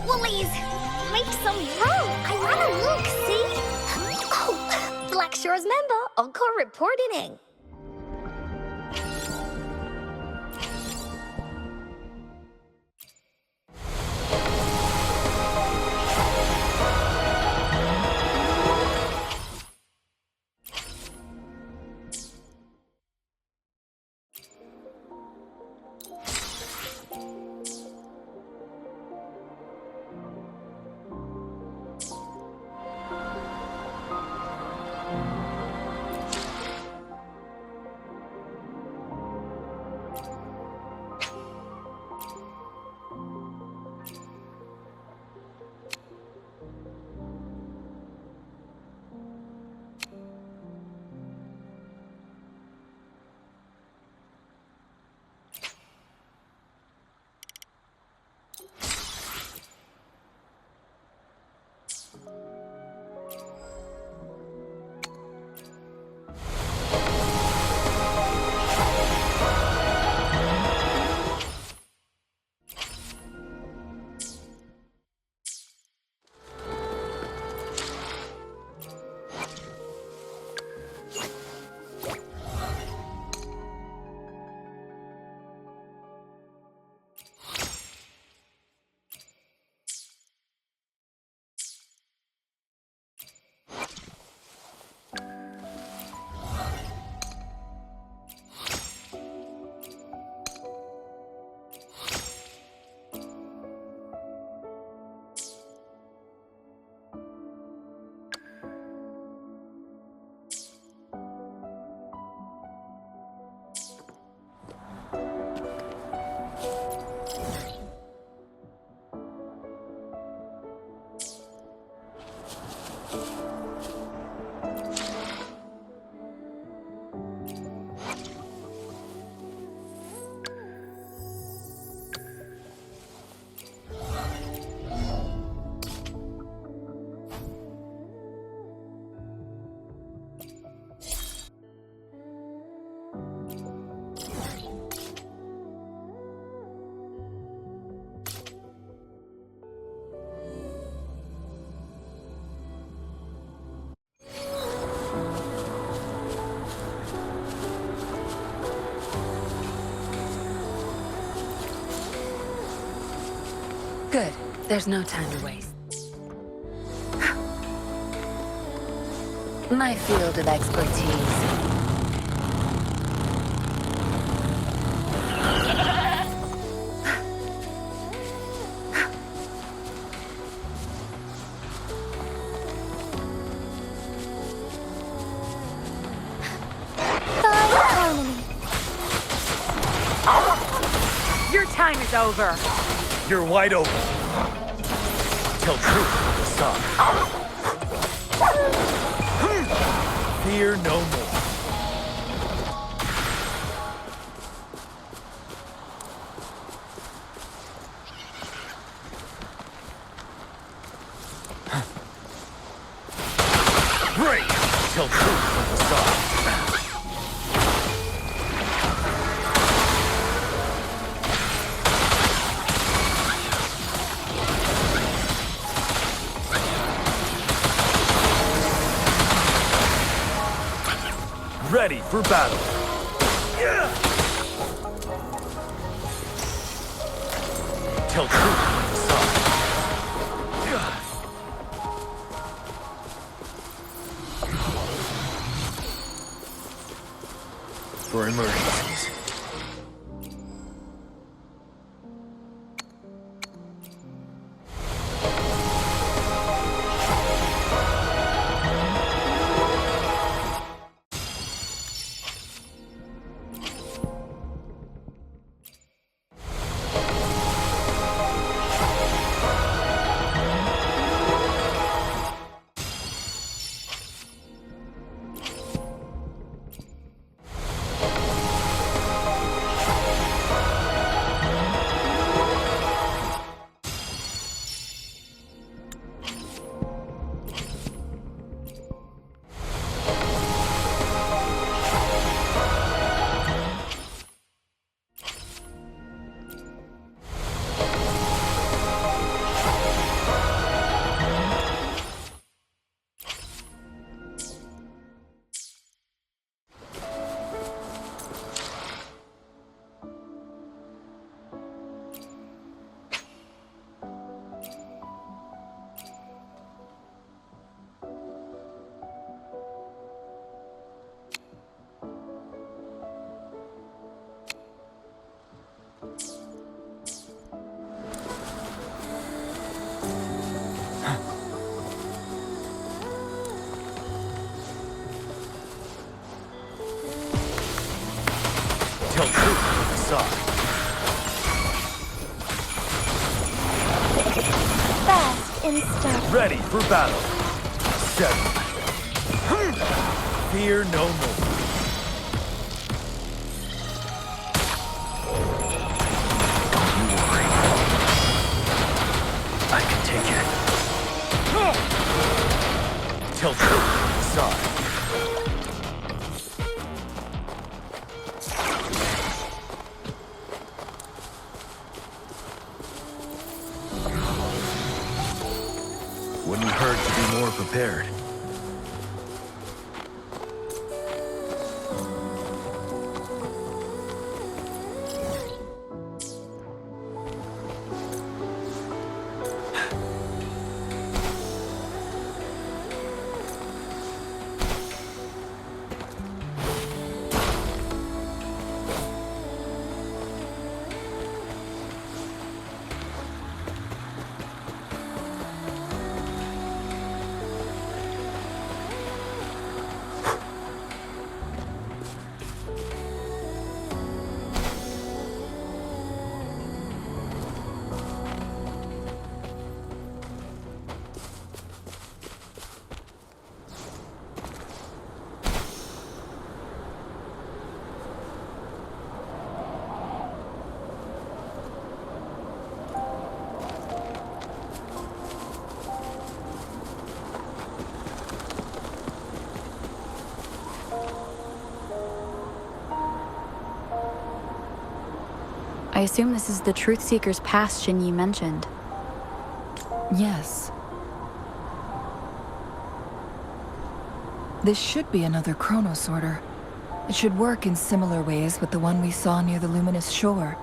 Woolies, make some room. I wanna look, see? Oh, Black Shore's member, Encore reporting in. Good. There's no time to waste. My field of expertise. Your time is over. You're wide open. Tell truth to the sun. Fear no more. Break! Tell truth to the sun. Ready for battle. Tell truth to the sun. For emergencies. instead. Ready for battle. 7. Fear no more. Don't you worry. I can take it. Till truth decide. Wouldn't hurt to be more prepared. I assume this is the Truth Seeker's Pass Shinyi mentioned. Yes. This should be another chronosorter. It should work in similar ways with the one we saw near the luminous shore.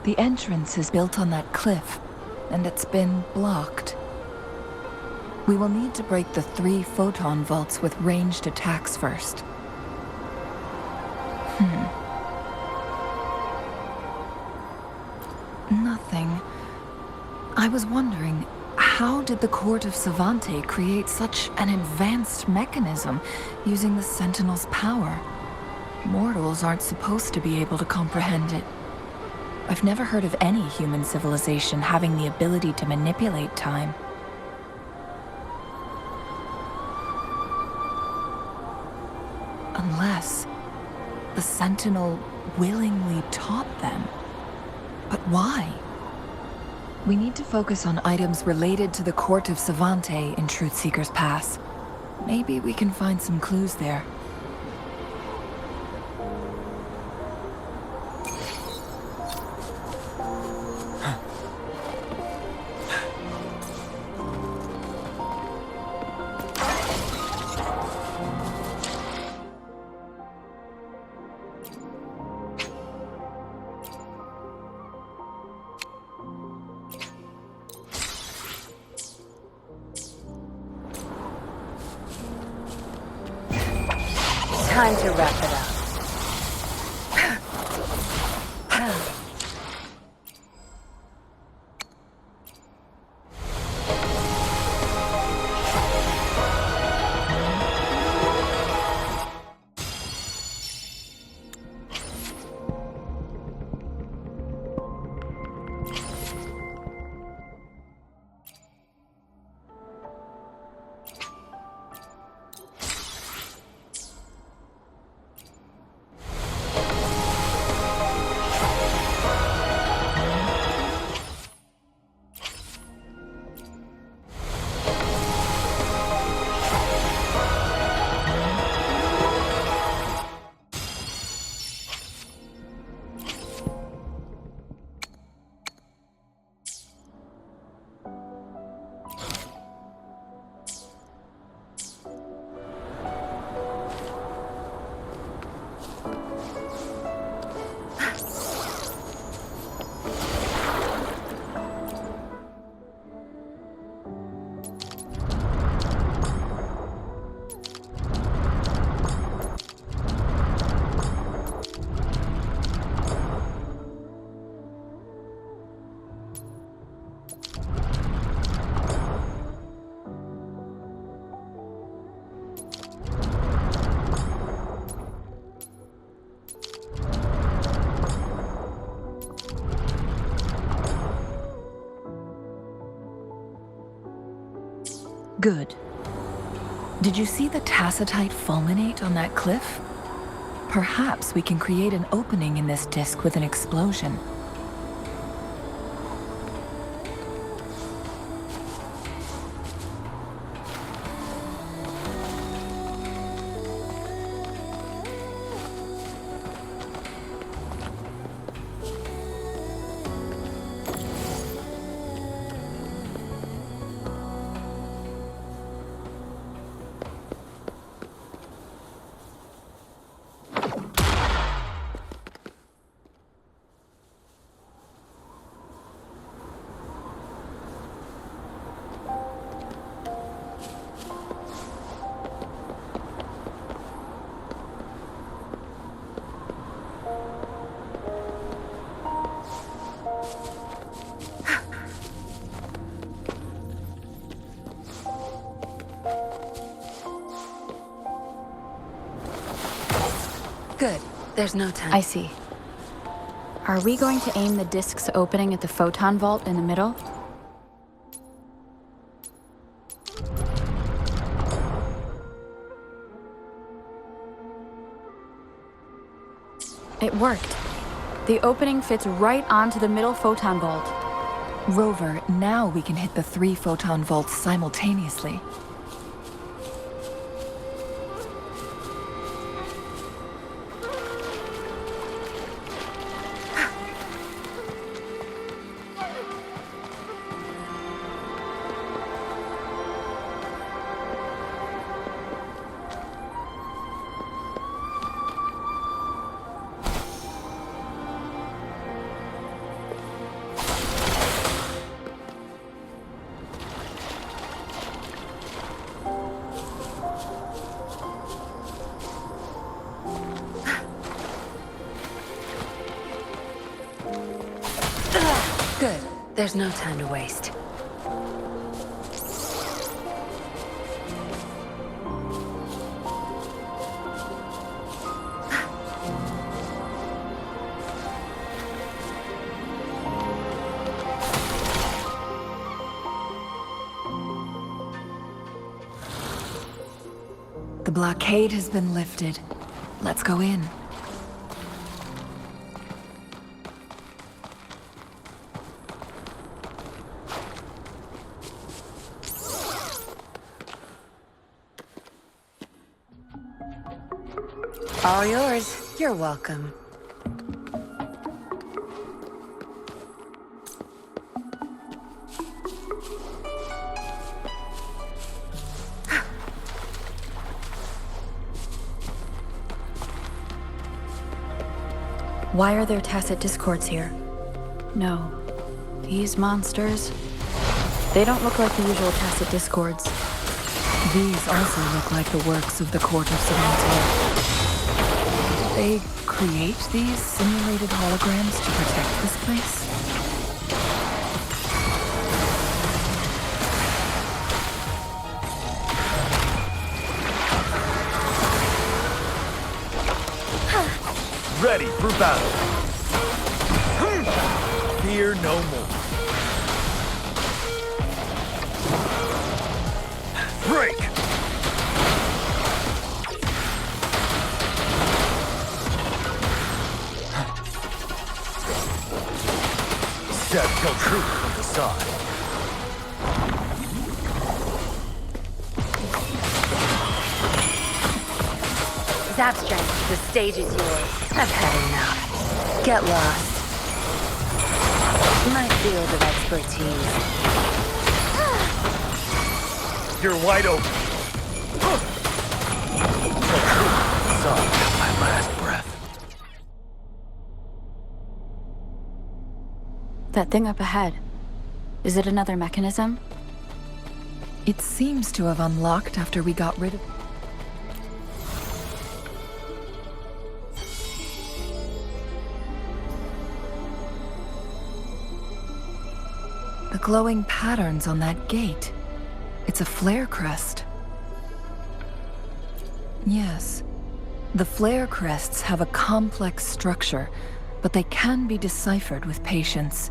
The entrance is built on that cliff, and it's been blocked. We will need to break the 3 photon vaults with ranged attacks first. Nothing. I was wondering, how did the Court of Savante create such an advanced mechanism using the Sentinel's power? Mortals aren't supposed to be able to comprehend it. I've never heard of any human civilization having the ability to manipulate time. Unless the Sentinel willingly taught them. But why? We need to focus on items related to the Court of Savante in Truth Seeker's Pass. Maybe we can find some clues there. Time to wrap it up. Good. Did you see the tacitite fulminate on that cliff? Perhaps we can create an opening in this disk with an explosion. Good. There's no time. I see. Are we going to aim the disk's opening at the photon vault in the middle? It worked. The opening fits right onto the middle photon vault. Rover, now we can hit the 3 photon vaults simultaneously. Good. There's no time to waste. The blockade has been lifted. Let's go in. All yours. You're welcome. Why are there tacit discords here? No. These monsters... They don't look like the usual tacit discords. These also look like the works of the Court of Savante. They create these simulated holograms to protect this place? Ready for battle. Fear no more. Break! Death till truth comes aside. Zap strength, the stage is yours. I've had enough. Get lost. My field of expertise. You're wide open. Till truth comes aside. My last breath. That thing up ahead. Is it another mechanism? It seems to have unlocked after we got rid of... The glowing patterns on that gate. It's a flare crest. Yes. The flare crests have a complex structure, but they can be deciphered with patience.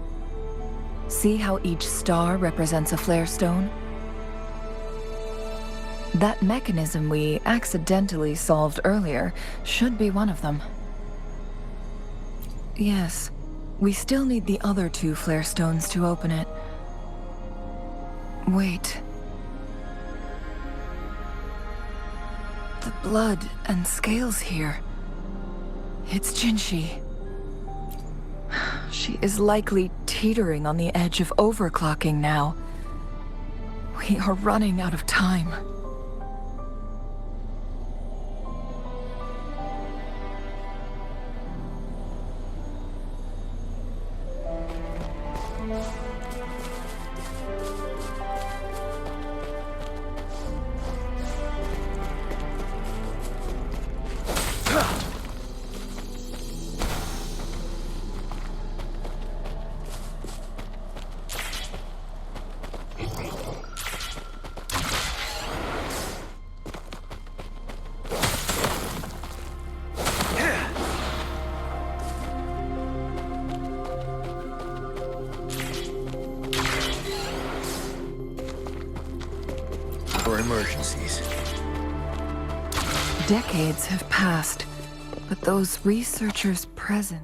See how each star represents a flare stone? That mechanism we accidentally solved earlier should be one of them. Yes, we still need the other 2 flare stones to open it. Wait. The blood and scales here. It's Jinshi. She is likely teetering on the edge of overclocking now. We are running out of time. For emergencies. Decades have passed, but those researchers present.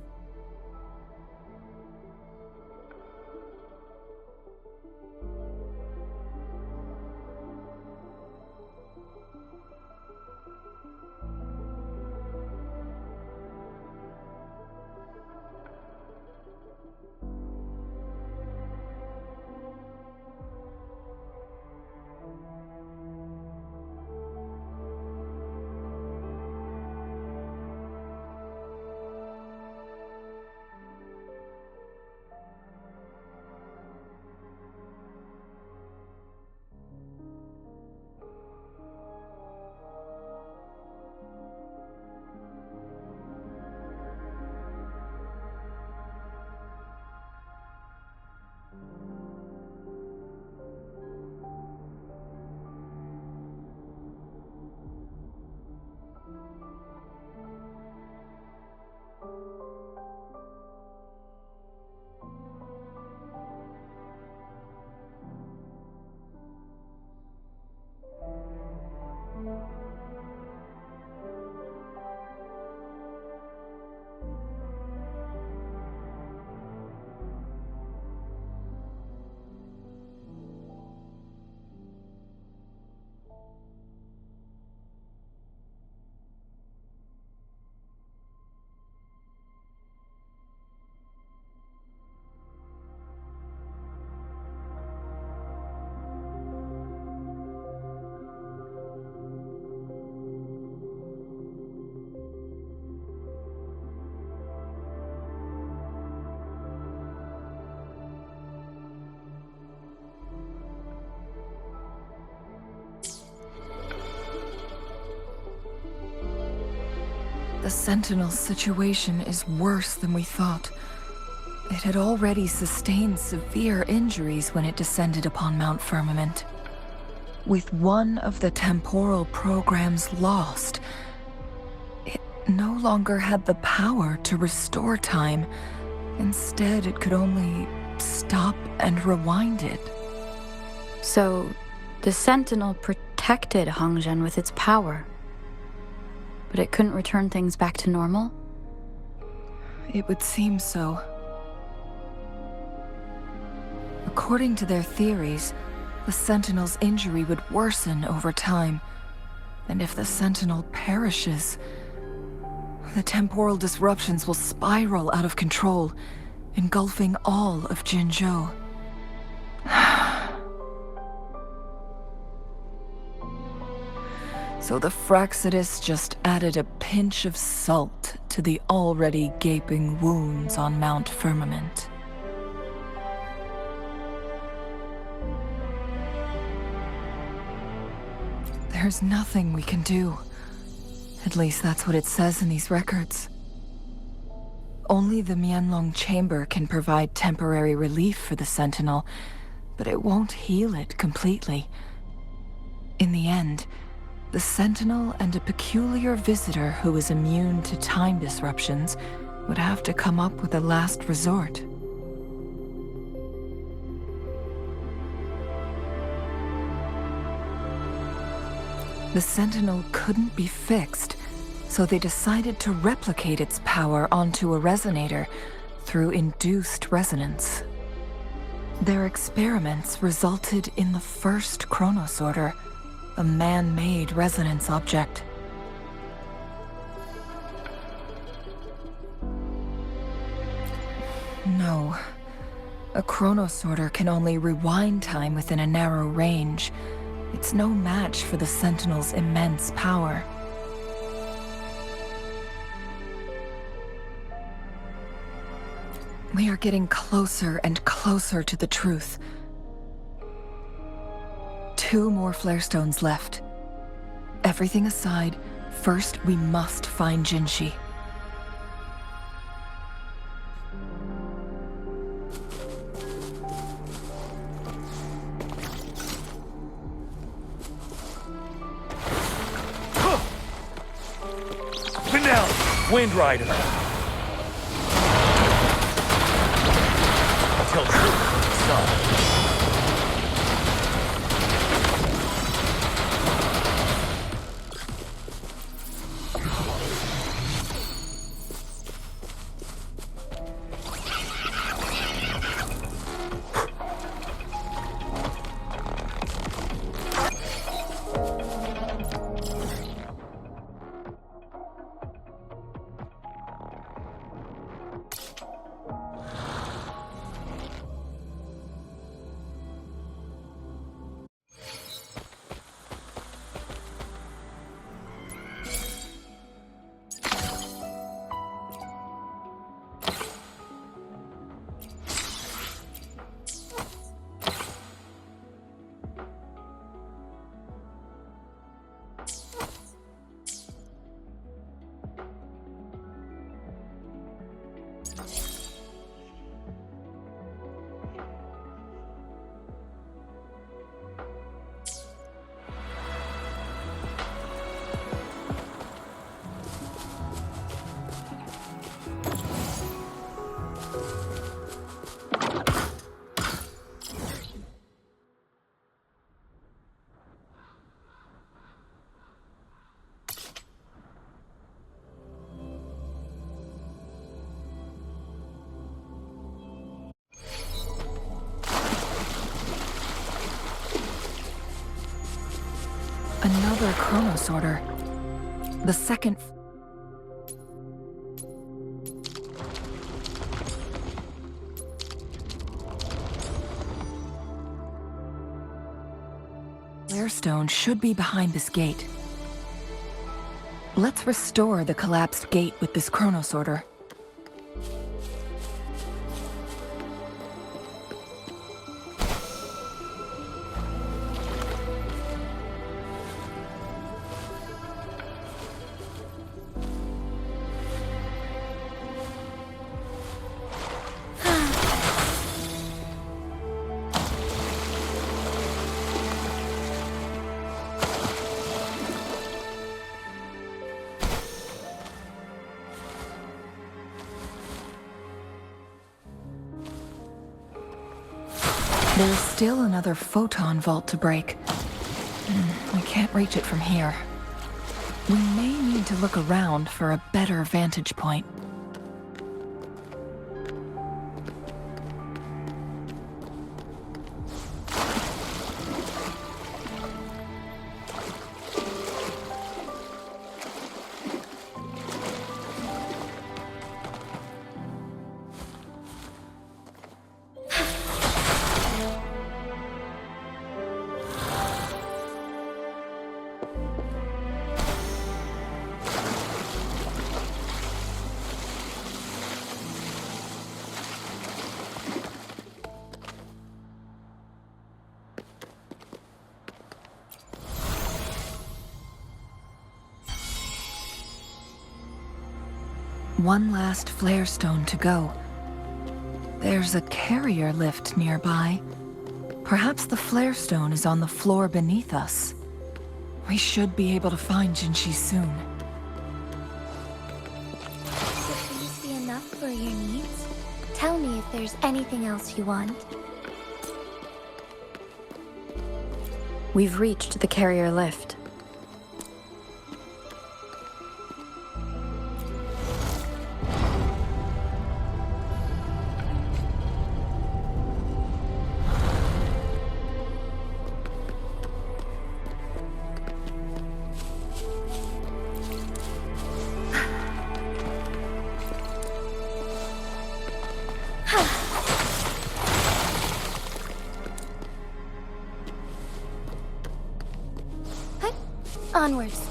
The Sentinel's situation is worse than we thought. It had already sustained severe injuries when it descended upon Mount Firmament. With one of the temporal programs lost, it no longer had the power to restore time. Instead, it could only stop and rewind it. So, the Sentinel protected Hongzhen with its power. But it couldn't return things back to normal? It would seem so. According to their theories, the Sentinel's injury would worsen over time. And if the Sentinel perishes, the temporal disruptions will spiral out of control, engulfing all of Jinzhou. So the Fraxidus just added a pinch of salt to the already gaping wounds on Mount Firmament. There's nothing we can do. At least that's what it says in these records. Only the Mianlong Chamber can provide temporary relief for the Sentinel, but it won't heal it completely. In the end, the Sentinel and a peculiar visitor who is immune to time disruptions would have to come up with a last resort. The Sentinel couldn't be fixed, so they decided to replicate its power onto a resonator through induced resonance. Their experiments resulted in the first chronosorter, a man-made resonance object. No. A chronosorter can only rewind time within a narrow range. It's no match for the Sentinel's immense power. We are getting closer and closer to the truth. 2 more flare stones left. Everything aside, first we must find Jinshi. Wind Rider. Tell truth to the sun. Another chronosorter. The second... flare stone should be behind this gate. Let's restore the collapsed gate with this chronosorter. There's still another photon vault to break. We can't reach it from here. We may need to look around for a better vantage point. One last flare stone to go. There's a carrier lift nearby. Perhaps the flare stone is on the floor beneath us. We should be able to find Jinshi soon. Would these be enough for your needs? Tell me if there's anything else you want. We've reached the carrier lift. Onwards.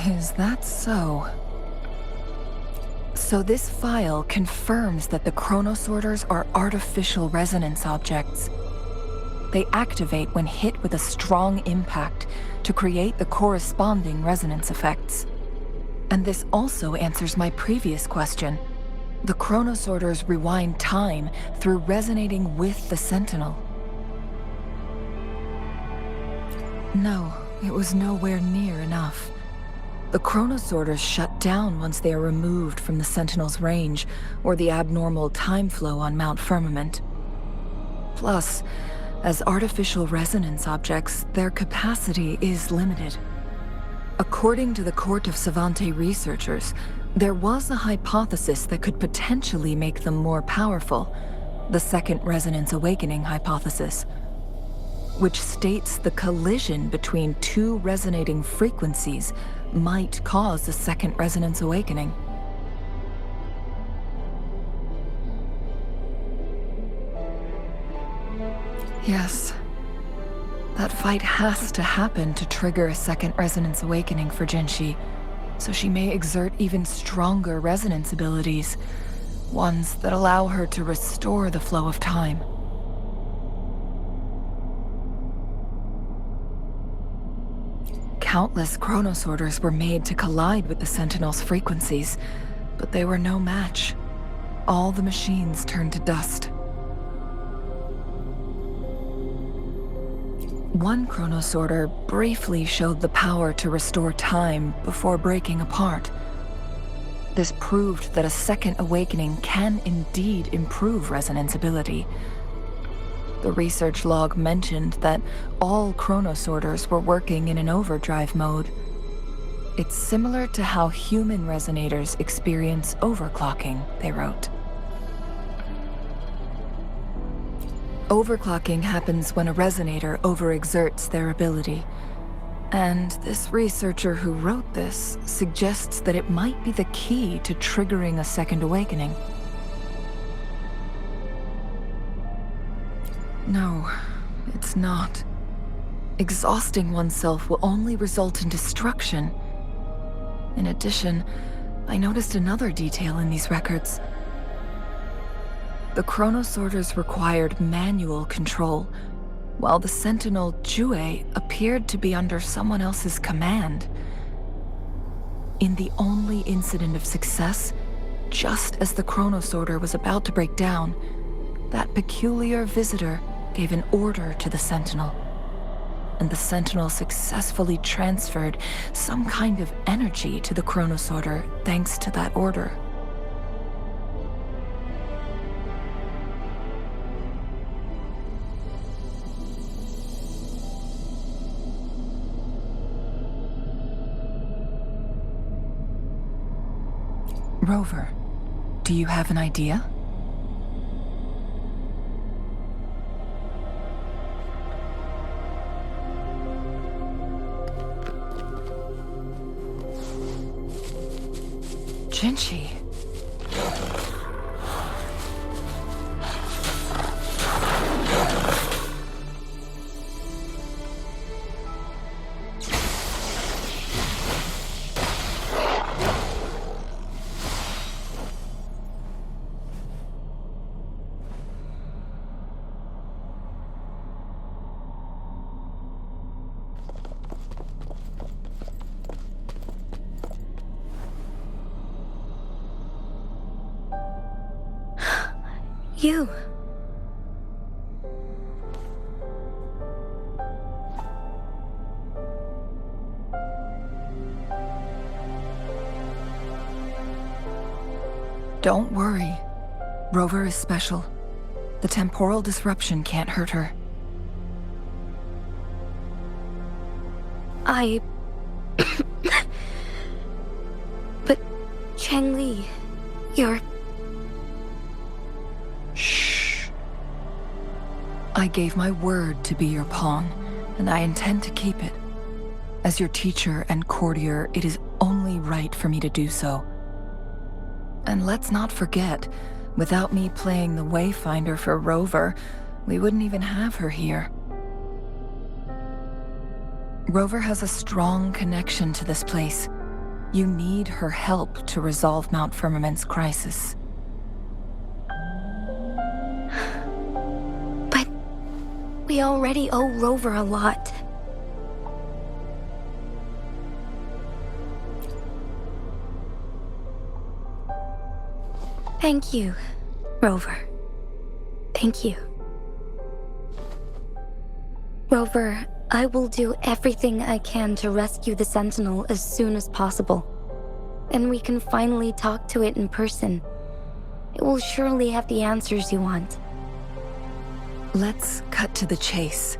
Is that so? So this file confirms that the chronosorters are artificial resonance objects. They activate when hit with a strong impact to create the corresponding resonance effects. And this also answers my previous question. The chronosorters rewind time through resonating with the Sentinel. No, it was nowhere near enough. The chronosorters shut down once they are removed from the Sentinel's range or the abnormal time flow on Mount Firmament. Plus, as artificial resonance objects, their capacity is limited. According to the Court of Savante researchers, there was a hypothesis that could potentially make them more powerful, the Second Resonance Awakening hypothesis, which states the collision between two resonating frequencies might cause a second resonance awakening. Yes. That fight has to happen to trigger a second resonance awakening for Jinshi, so she may exert even stronger resonance abilities, ones that allow her to restore the flow of time. Countless chronosorters were made to collide with the Sentinel's frequencies, but they were no match. All the machines turned to dust. One chronosorter briefly showed the power to restore time before breaking apart. This proved that a second awakening can indeed improve resonance ability. The research log mentioned that all chronosorters were working in an overdrive mode. It's similar to how human resonators experience overclocking, they wrote. Overclocking happens when a resonator overexerts their ability. And this researcher who wrote this suggests that it might be the key to triggering a second awakening. No, it's not. Exhausting oneself will only result in destruction. In addition, I noticed another detail in these records. The chronosorters required manual control, while the Sentinel Jue appeared to be under someone else's command. In the only incident of success, just as the chronosorter was about to break down, that peculiar visitor gave an order to the Sentinel, and the Sentinel successfully transferred some kind of energy to the chronosorter thanks to that order. Rover, do you have an idea? Jinshi. You. Don't worry. Rover is special. The temporal disruption can't hurt her. But, Changli, you're... Shh. I gave my word to be your pawn, and I intend to keep it. As your teacher and courtier, it is only right for me to do so. And let's not forget, without me playing the Wayfinder for Rover, we wouldn't even have her here. Rover has a strong connection to this place. You need her help to resolve Mount Firmament's crisis. But we already owe Rover a lot. Thank you, Rover. Thank you. Rover, I will do everything I can to rescue the Sentinel as soon as possible. And we can finally talk to it in person. It will surely have the answers you want. Let's cut to the chase.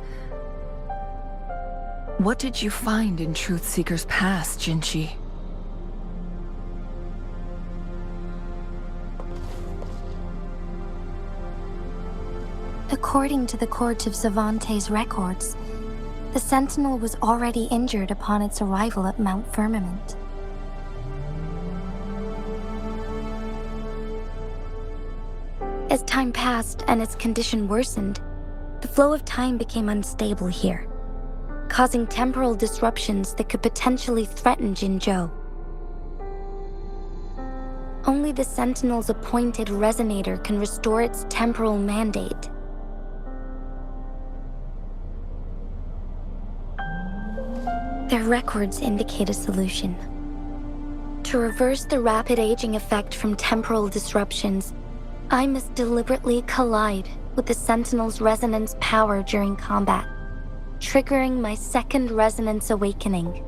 What did you find in Truthseeker's past, Jinchi? According to the Court of Savante's records, the Sentinel was already injured upon its arrival at Mount Firmament. As time passed and its condition worsened, the flow of time became unstable here, causing temporal disruptions that could potentially threaten Jinzhou. Only the Sentinel's appointed resonator can restore its temporal mandate. Their records indicate a solution. To reverse the rapid aging effect from temporal disruptions, I must deliberately collide with the Sentinel's resonance power during combat, triggering my second resonance awakening.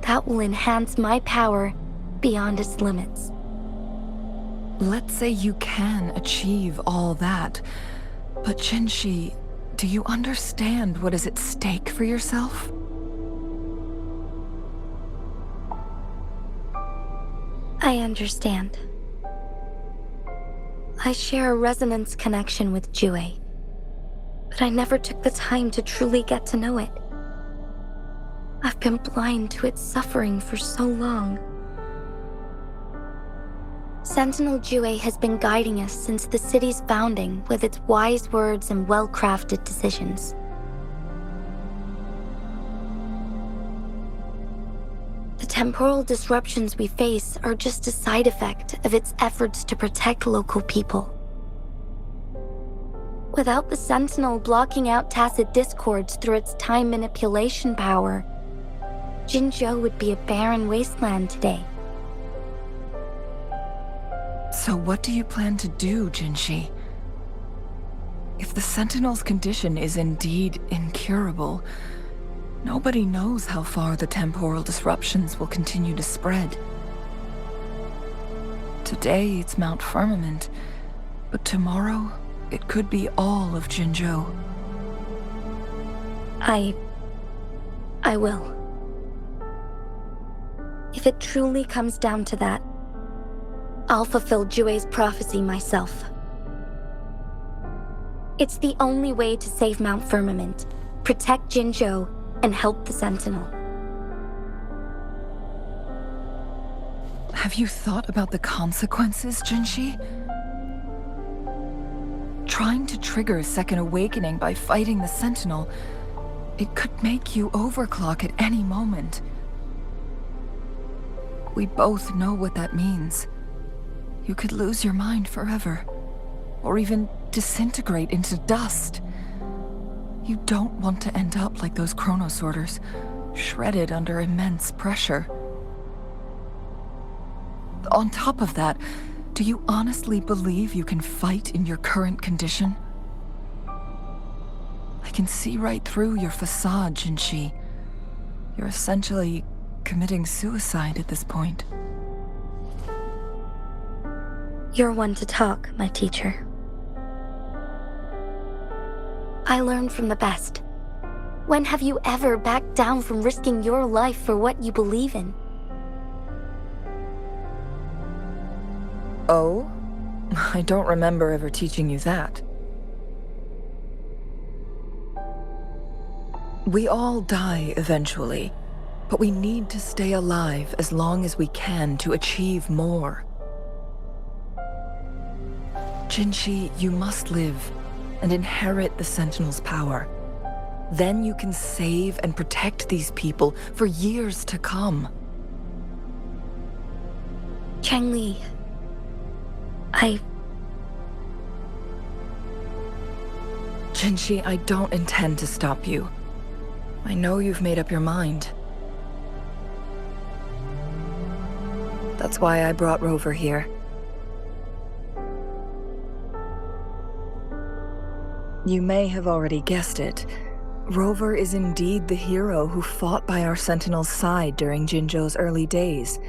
That will enhance my power beyond its limits. Let's say you can achieve all that, but Jinchi, do you understand what is at stake for yourself? I understand. I share a resonance connection with Jue, but I never took the time to truly get to know it. I've been blind to its suffering for so long. Sentinel Jue has been guiding us since the city's founding with its wise words and well-crafted decisions. The temporal disruptions we face are just a side effect of its efforts to protect local people. Without the Sentinel blocking out tacit discords through its time manipulation power, Jinzhou would be a barren wasteland today. So what do you plan to do, Jinchi? If the Sentinel's condition is indeed incurable, nobody knows how far the temporal disruptions will continue to spread. Today it's Mount Firmament, but tomorrow it could be all of Jinzhou. I will. If it truly comes down to that, I'll fulfill Jue's prophecy myself. It's the only way to save Mount Firmament, protect Jinzhou, and help the Sentinel. Have you thought about the consequences, Jinchi? Trying to trigger a second awakening by fighting the Sentinel, it could make you overclock at any moment. We both know what that means. You could lose your mind forever, or even disintegrate into dust. You don't want to end up like those chronosorters, shredded under immense pressure. On top of that, Do you honestly believe you can fight in your current condition? I can see right through your facade, Jinshi. You're essentially committing suicide at this point. You're one to talk, my teacher. I learned from the best. When have you ever backed down from risking your life for what you believe in? Oh? I don't remember ever teaching you that. We all die eventually, but we need to stay alive as long as we can to achieve more. Jinshi, you must live and inherit the Sentinel's power. Then you can save and protect these people for years to come. Changli, Jinshi, I don't intend to stop you. I know you've made up your mind. That's why I brought Rover here. You may have already guessed it. Rover is indeed the hero who fought by our Sentinel's side during Jinzhou's early days.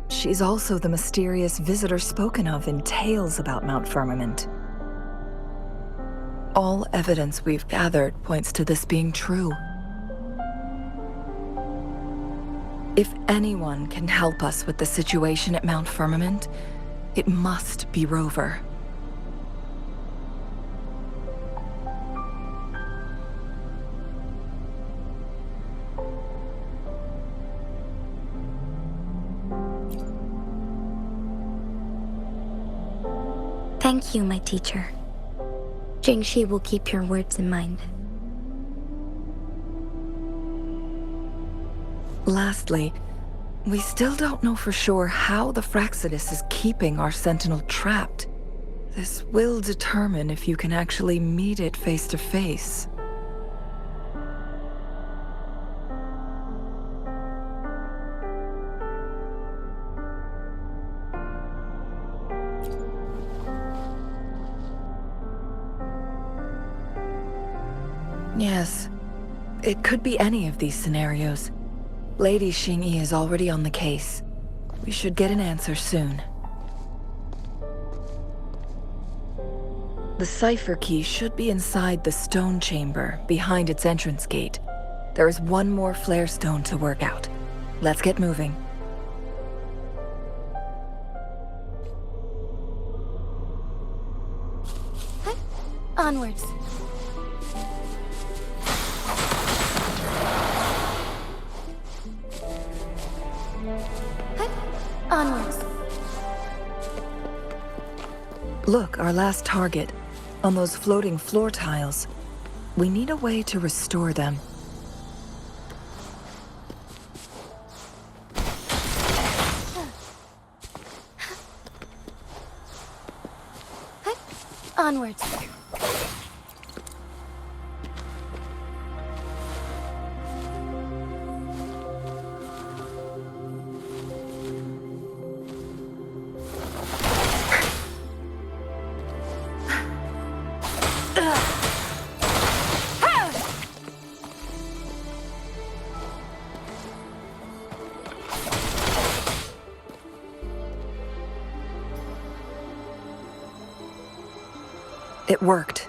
She's also the mysterious visitor spoken of in tales about Mount Firmament. All evidence we've gathered points to this being true. If anyone can help us with the situation at Mount Firmament, it must be Rover. thank you, my teacher. Jingxi will keep your words in mind. Lastly, we still don't know for sure how the Fraxidus is keeping our Sentinel trapped. This will determine if you can actually meet it face to face. Yes, it could be any of these scenarios. Lady Xingyi is already on the case. We should get an answer soon. The cipher key should be inside the stone chamber, behind its entrance gate. There is one more flare stone to work out. Let's get moving. Onwards. Onwards. Look, our last target. On those floating floor tiles. We need a way to restore them. Onwards. It worked.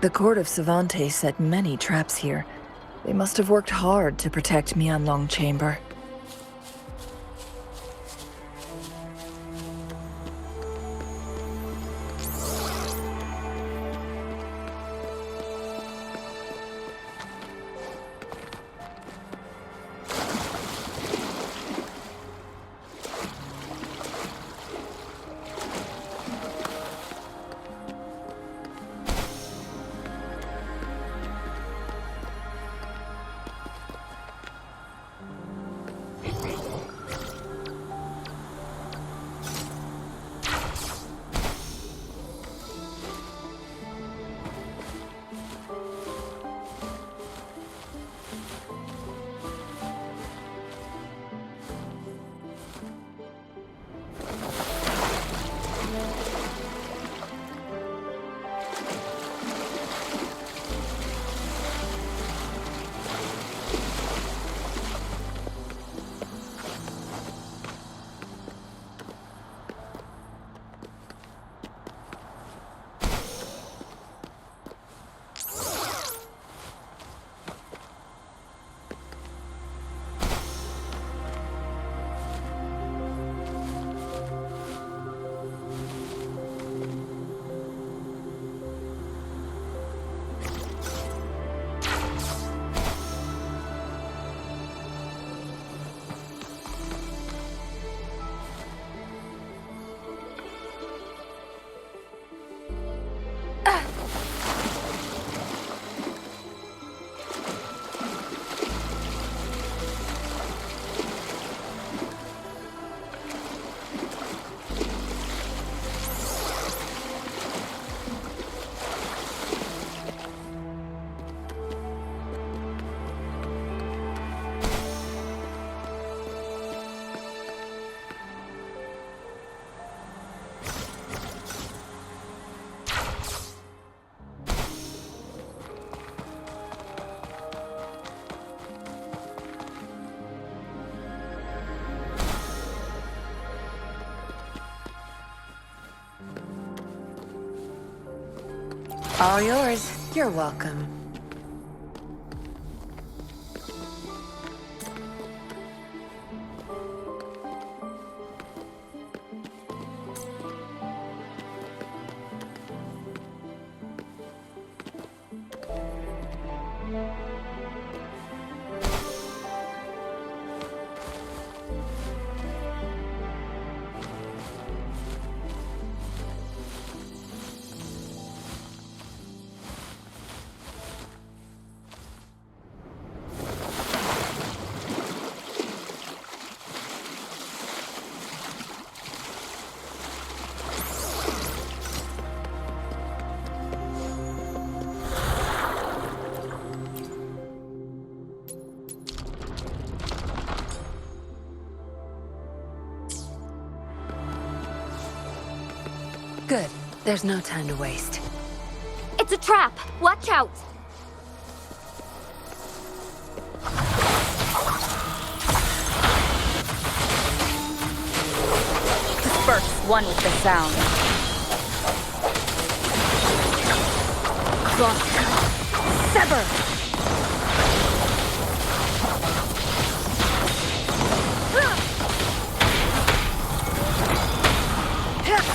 The court of Savante set many traps here. They must have worked hard to protect Mianlong Chamber. All yours. You're welcome. Good. There's no time to waste. It's a trap! Watch out! Disperse one with the sound. Cross. Sever!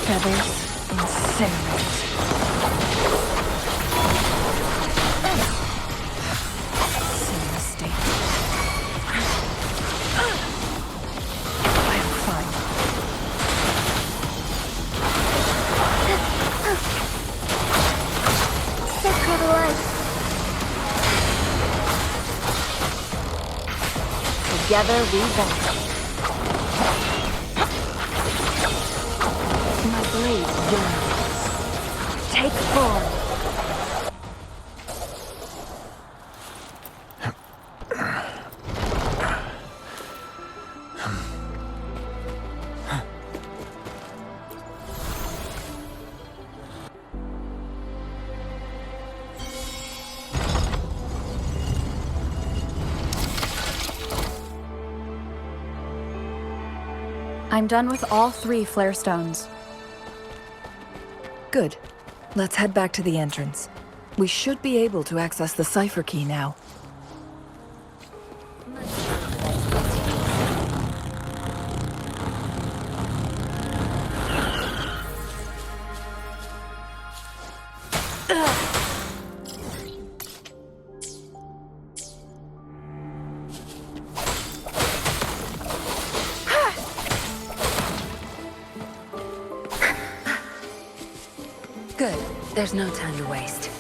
Feathers incinerate. Silly mistake. I am fine. Sacred light! Together we walk. My blade yearns. Take form. I'm done with all 3 flare stones. Good. Let's head back to the entrance. We should be able to access the cipher key now. Good. There's no time to waste.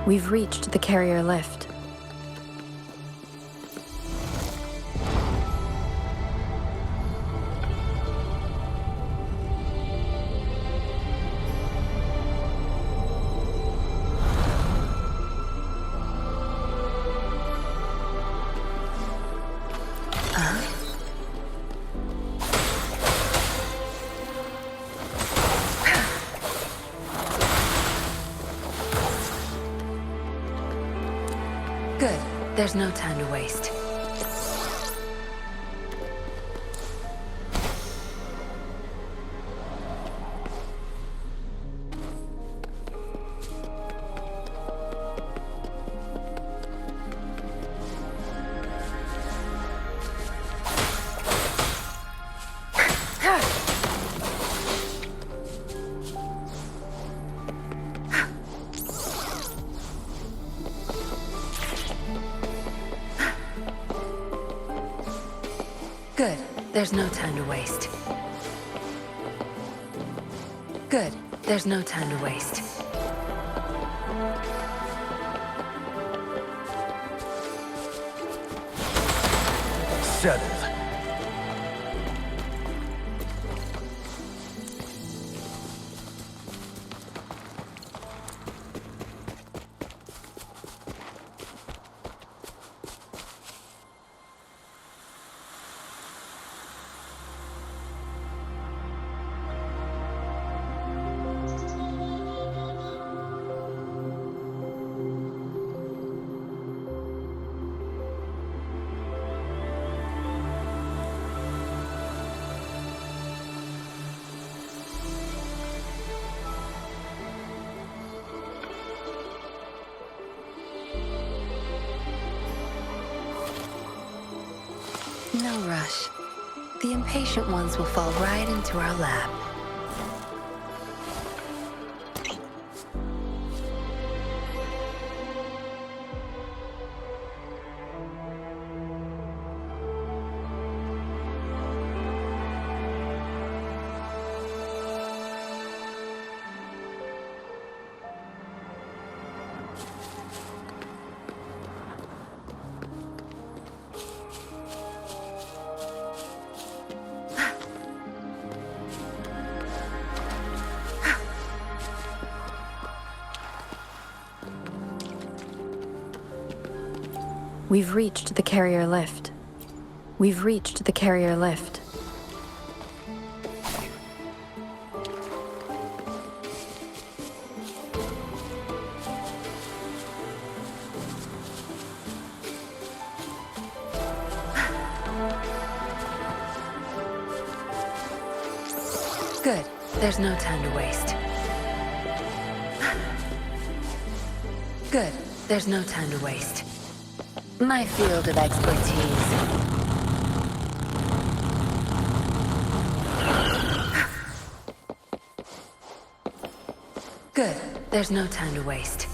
We've reached the carrier lift. Good. There's no time to waste. Good. There's no time to waste. Good. There's no time to waste. Settled. No rush. The impatient ones will fall right into our lap. We've reached the carrier lift. We've reached the carrier lift. Good. There's no time to waste. Good. There's no time to waste. My field of expertise. Good. There's no time to waste.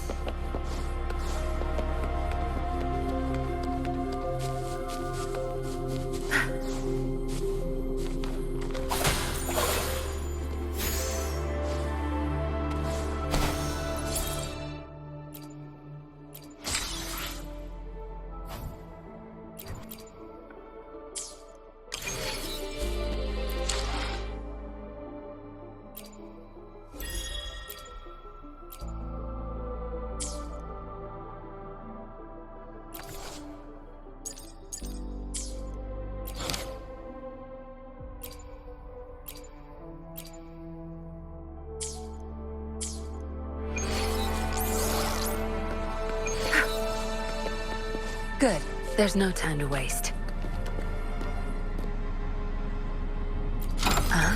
Good. There's no time to waste. Huh?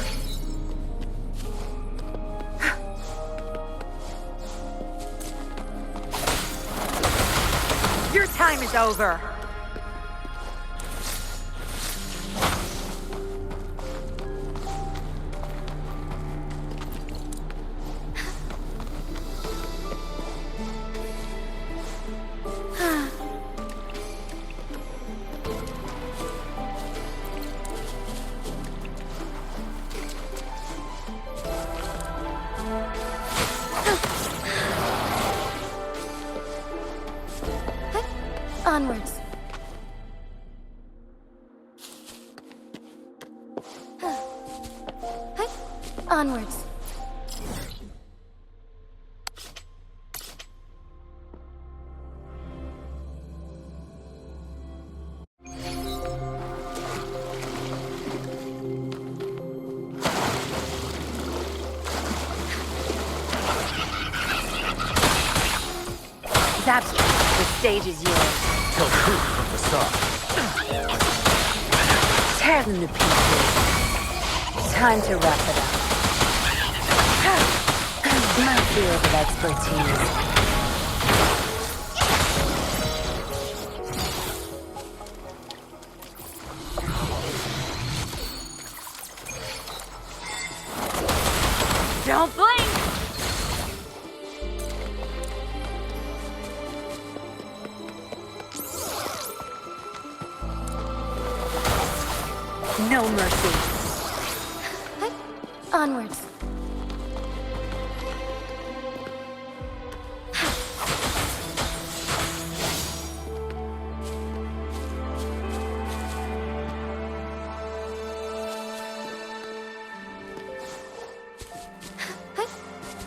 Your time is over! Onwards. Onwards. Zabstrack, the stage is yours. Tell truth from the start. Tear them to pieces. Time to wrap it up. My field of expertise. Don't blink! No mercy. Onwards.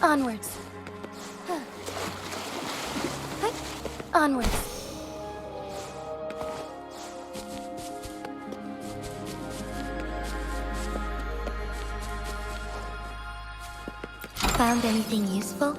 Onwards. Onwards. Found anything useful?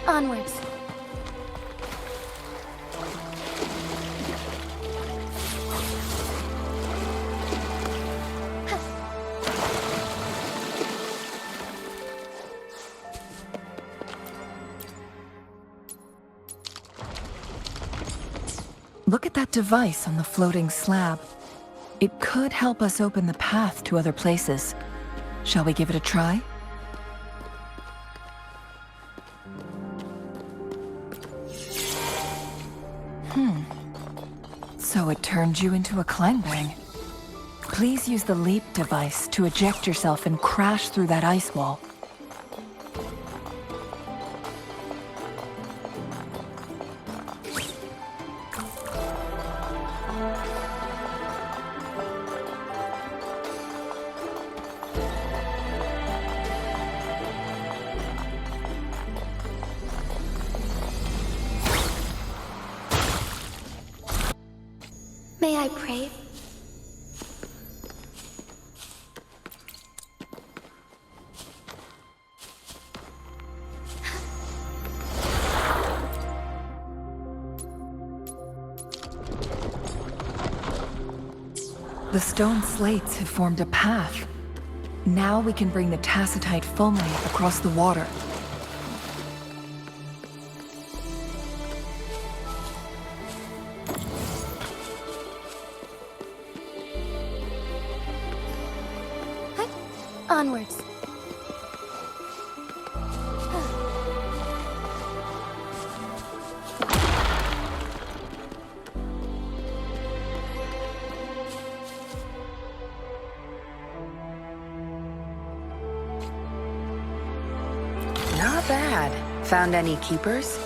Onwards. Look at that device on the floating slab. It could help us open the path to other places. Shall we give it a try? So it turned you into a climbering. Please use the leap device to eject yourself and crash through that ice wall. May I pray? The stone slates have formed a path. Now we can bring the tacitite fulminate across the water. Onwards. Not bad. Found any keepers?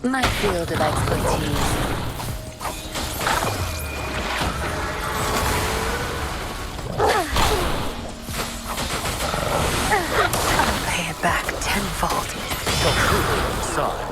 My field of expertise. I'll pay it back tenfold. Till truth is sought.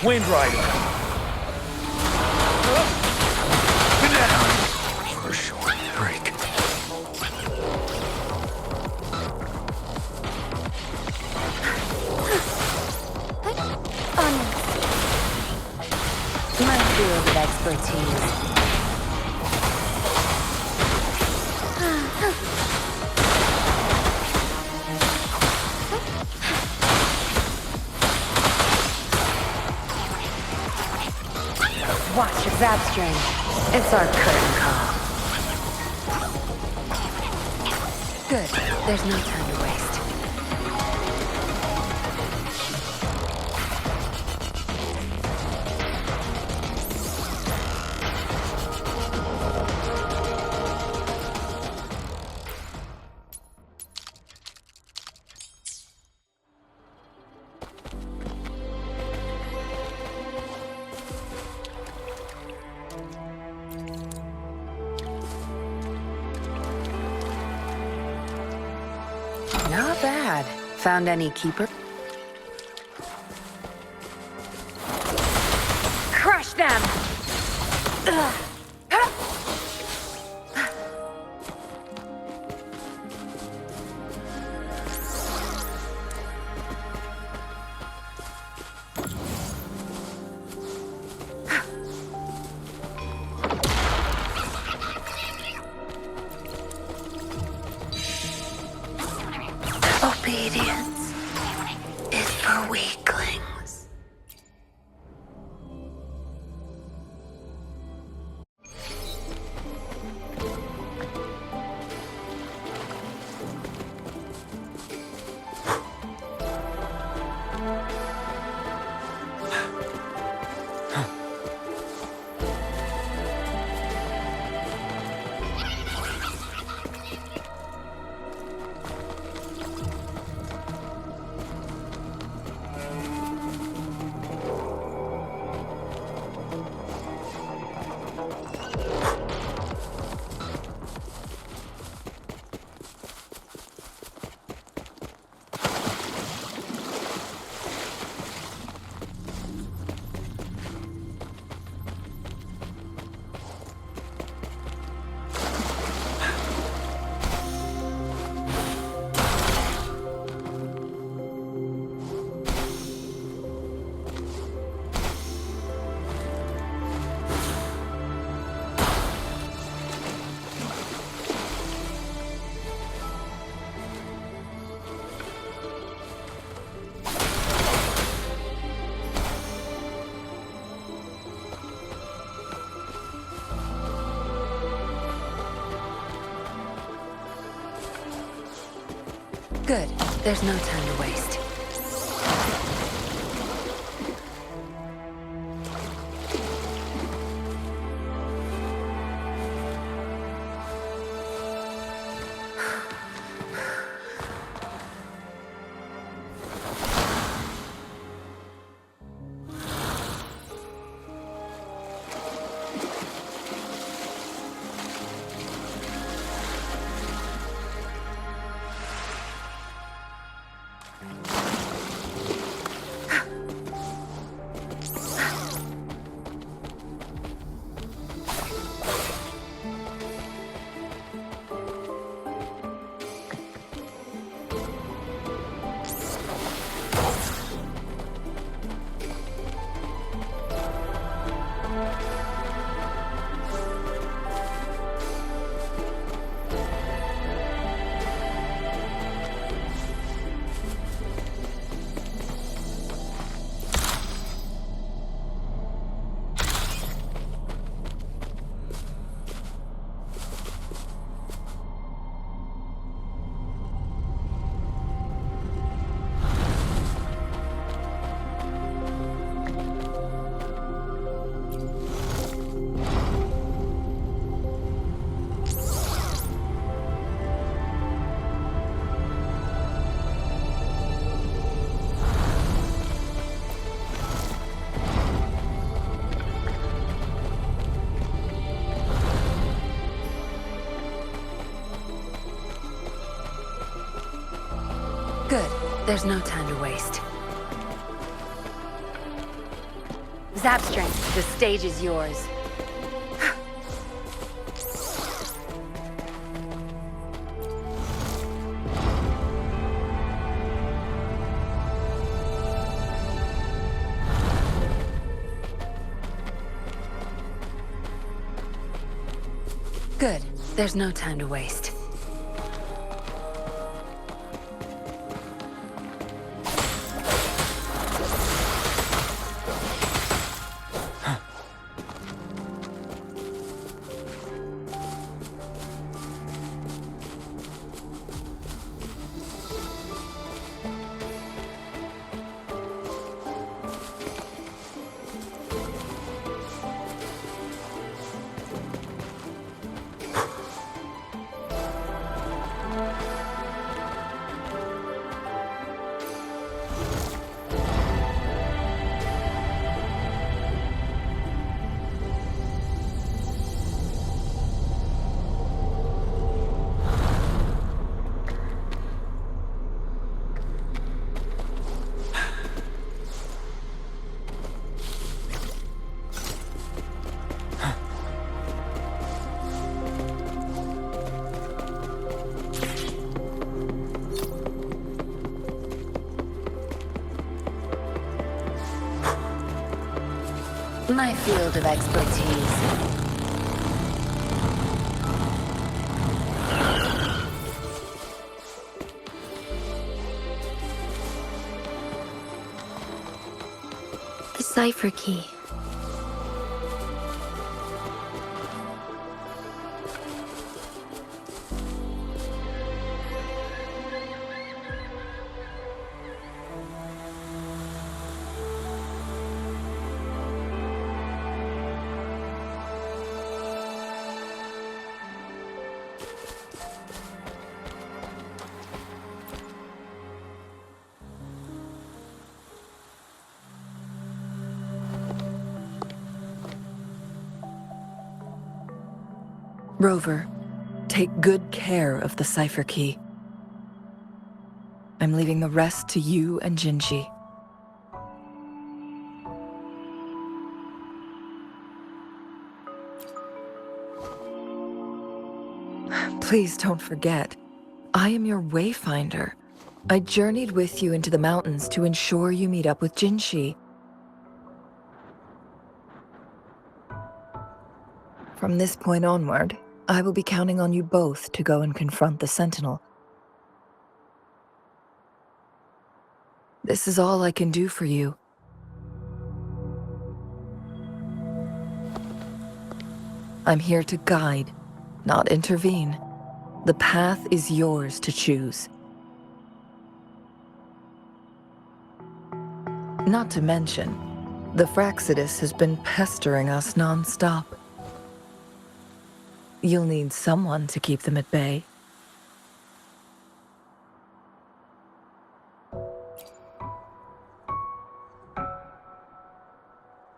Wind Rider. For a short break. My field of expertise. Watch your zap string. It's our curtain call. Good. There's no time to waste. Not bad. Found any keeper? Crush them! Obedience is for weaklings. Good. There's no time to waste. Good. There's no time to waste. Zapstring, the stage is yours. Good. There's no time to waste. My field of expertise. The cipher key. Rover, take good care of the cipher key. I'm leaving the rest to you and Jinji. Please don't forget, I am your wayfinder. I journeyed with you into the mountains to ensure you meet up with Jinshi. From this point onward, I will be counting on you both to go and confront the Sentinel. This is all I can do for you. I'm here to guide, not intervene. The path is yours to choose. Not to mention, the Fraxidus has been pestering us non-stop. You'll need someone to keep them at bay.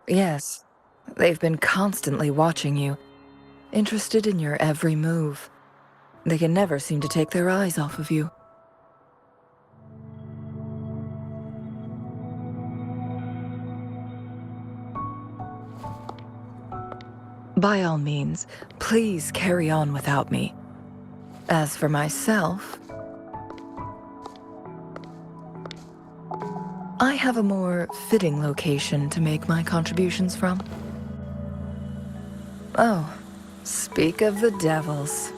Yes, they've been constantly watching you, interested in your every move. They can never seem to take their eyes off of you. By all means, please carry on without me. As for myself, I have a more fitting location to make my contributions from. Oh, speak of the devils.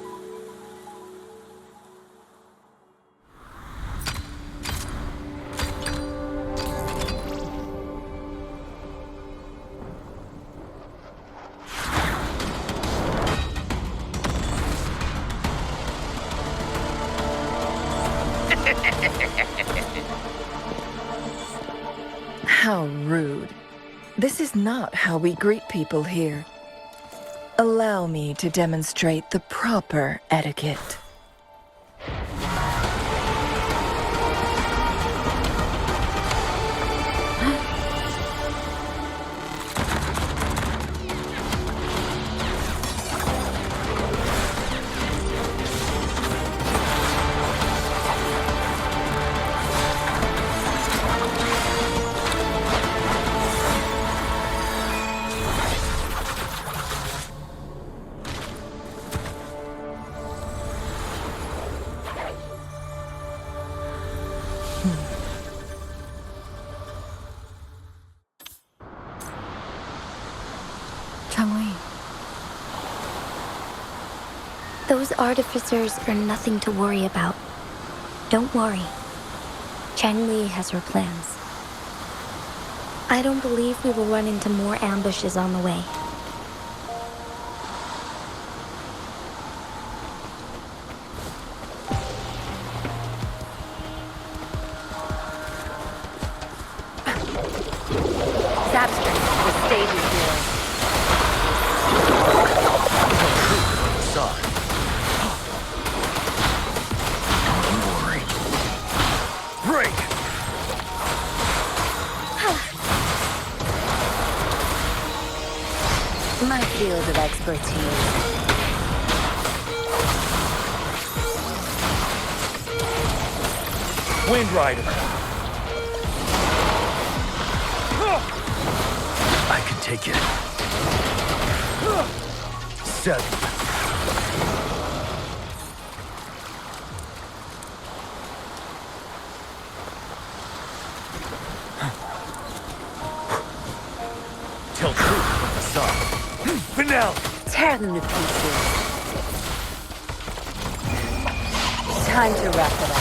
How rude. This is not how we greet people here. Allow me to demonstrate the proper etiquette. Those artificers are nothing to worry about. Don't worry. Changli has her plans. I don't believe we will run into more ambushes on the way. Zapstring, the stage is yours. Side. Don't worry. Break! My field of expertise. Wind Rider. I can take it. 7. Tell truth from the side. Finale! Tear them to pieces. Time to wrap it up.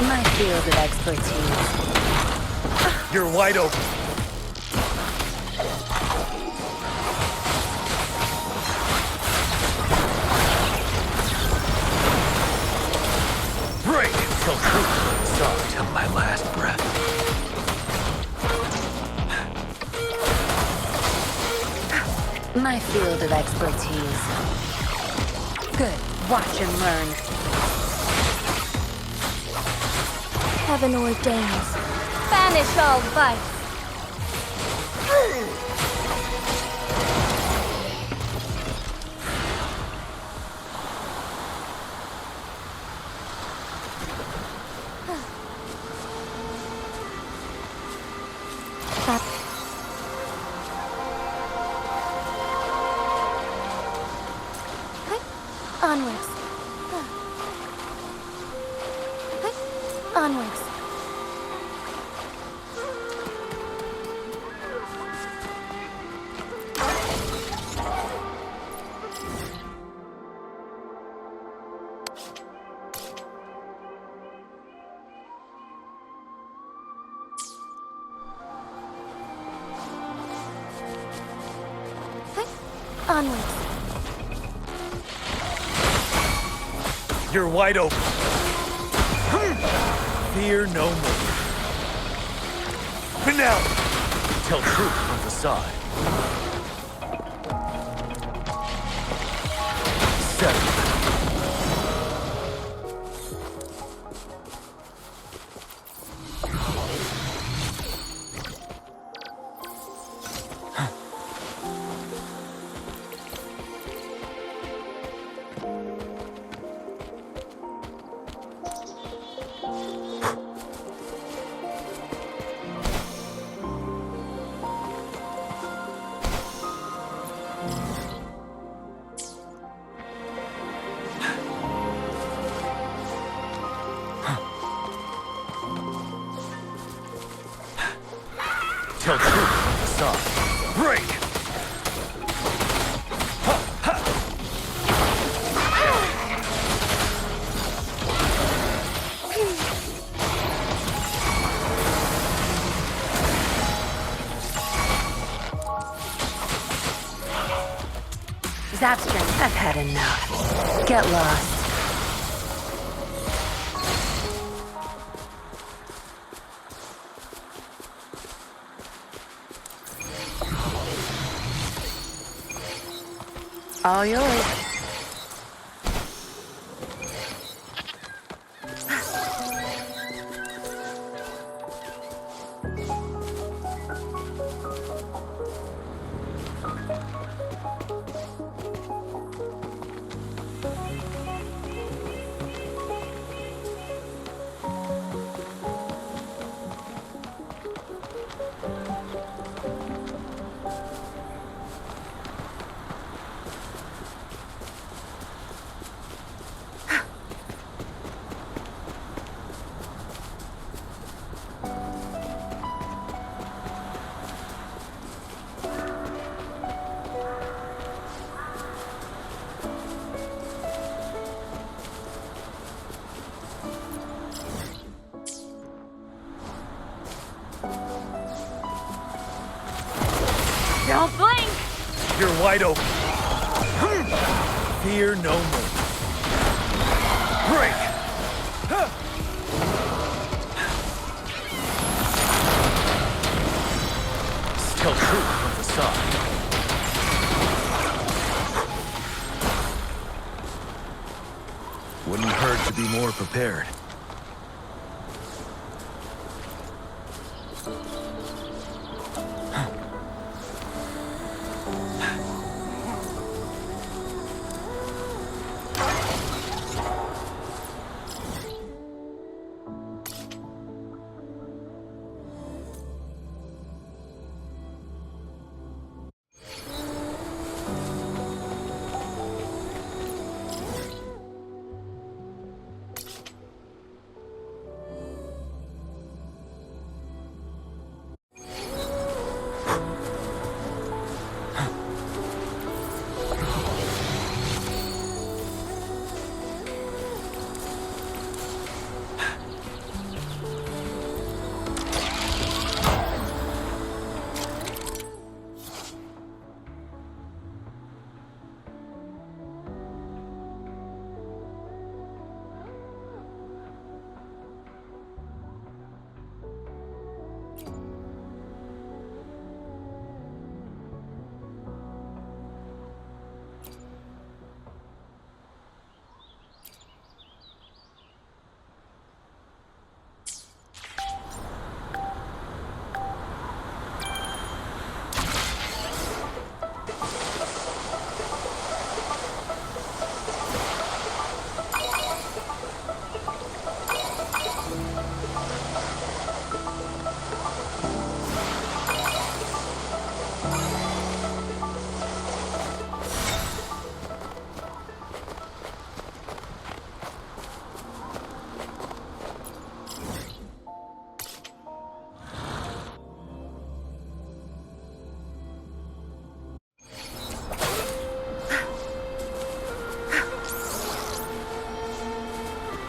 My field of expertise. You're wide open. Break! Tell truth from the side. Till my last breath. My field of expertise. Good. Watch and learn. Heaven ordains. Banish all vice. Onwards. Onwards. Onwards. You're wide open. Fear no more. Finale! Tell truth from the side. 7. Tell truth from the side. Break! Zapstring, I've had enough. Get lost. All yours. Don't blink! You're wide open. Fear no more. Break! Still true from the side. Wouldn't hurt to be more prepared.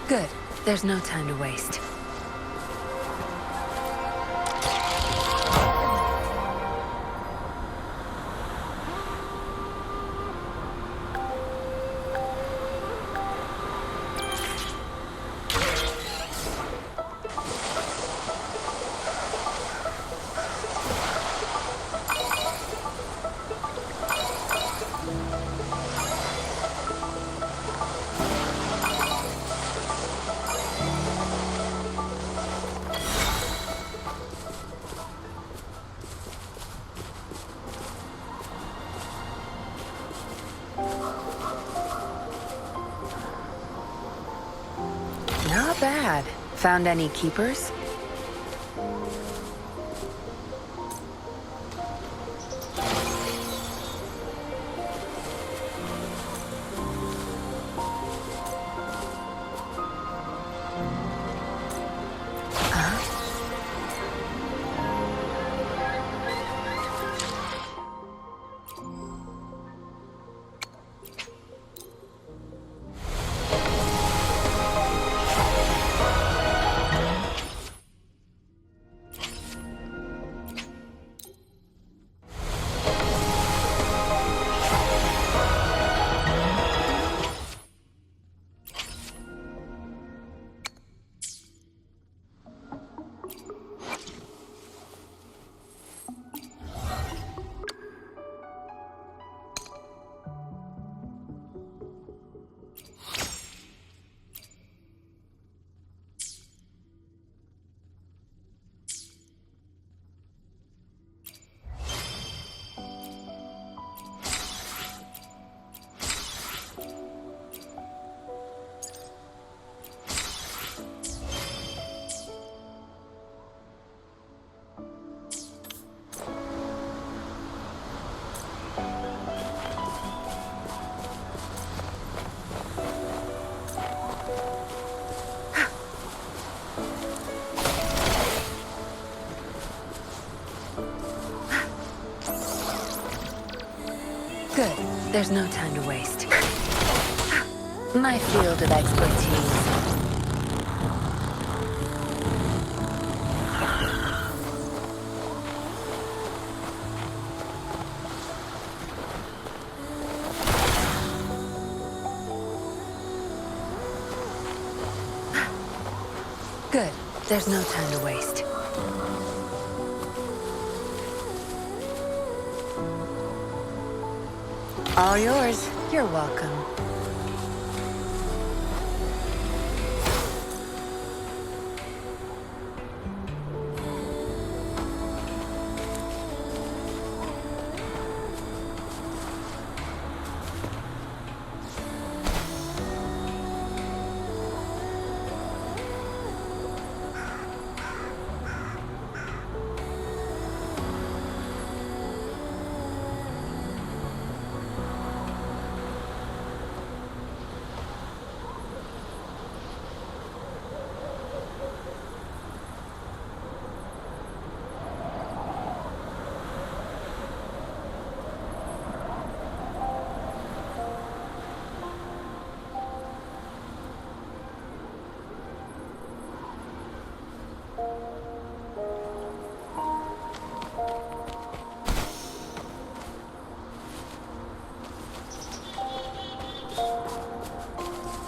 Good. There's no time to waste. Not bad. Found any keepers? Good. There's no time to waste. My field of expertise. Good. There's no time to waste. All yours. You're welcome.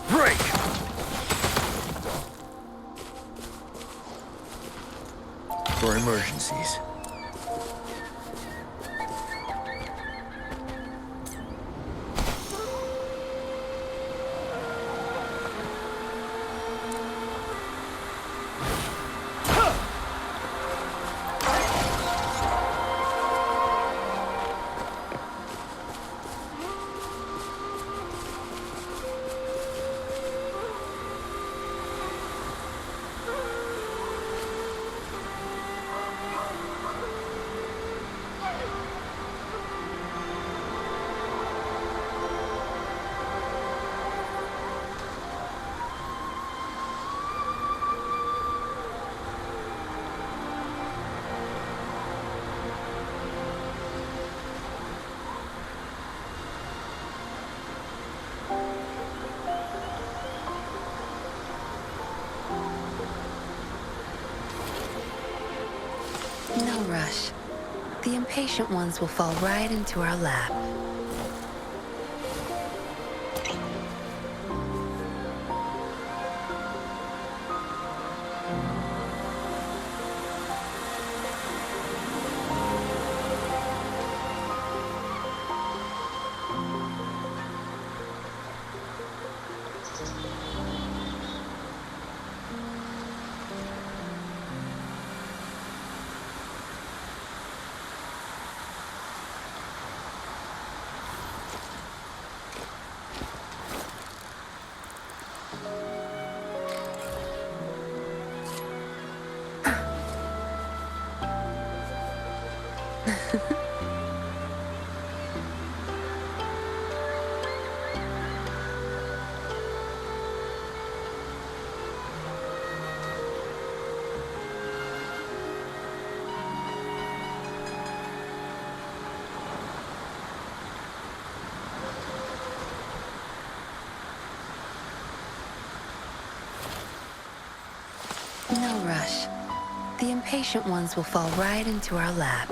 Break! For emergencies. No rush. The impatient ones will fall right into our lap. No rush. The impatient ones will fall right into our lap.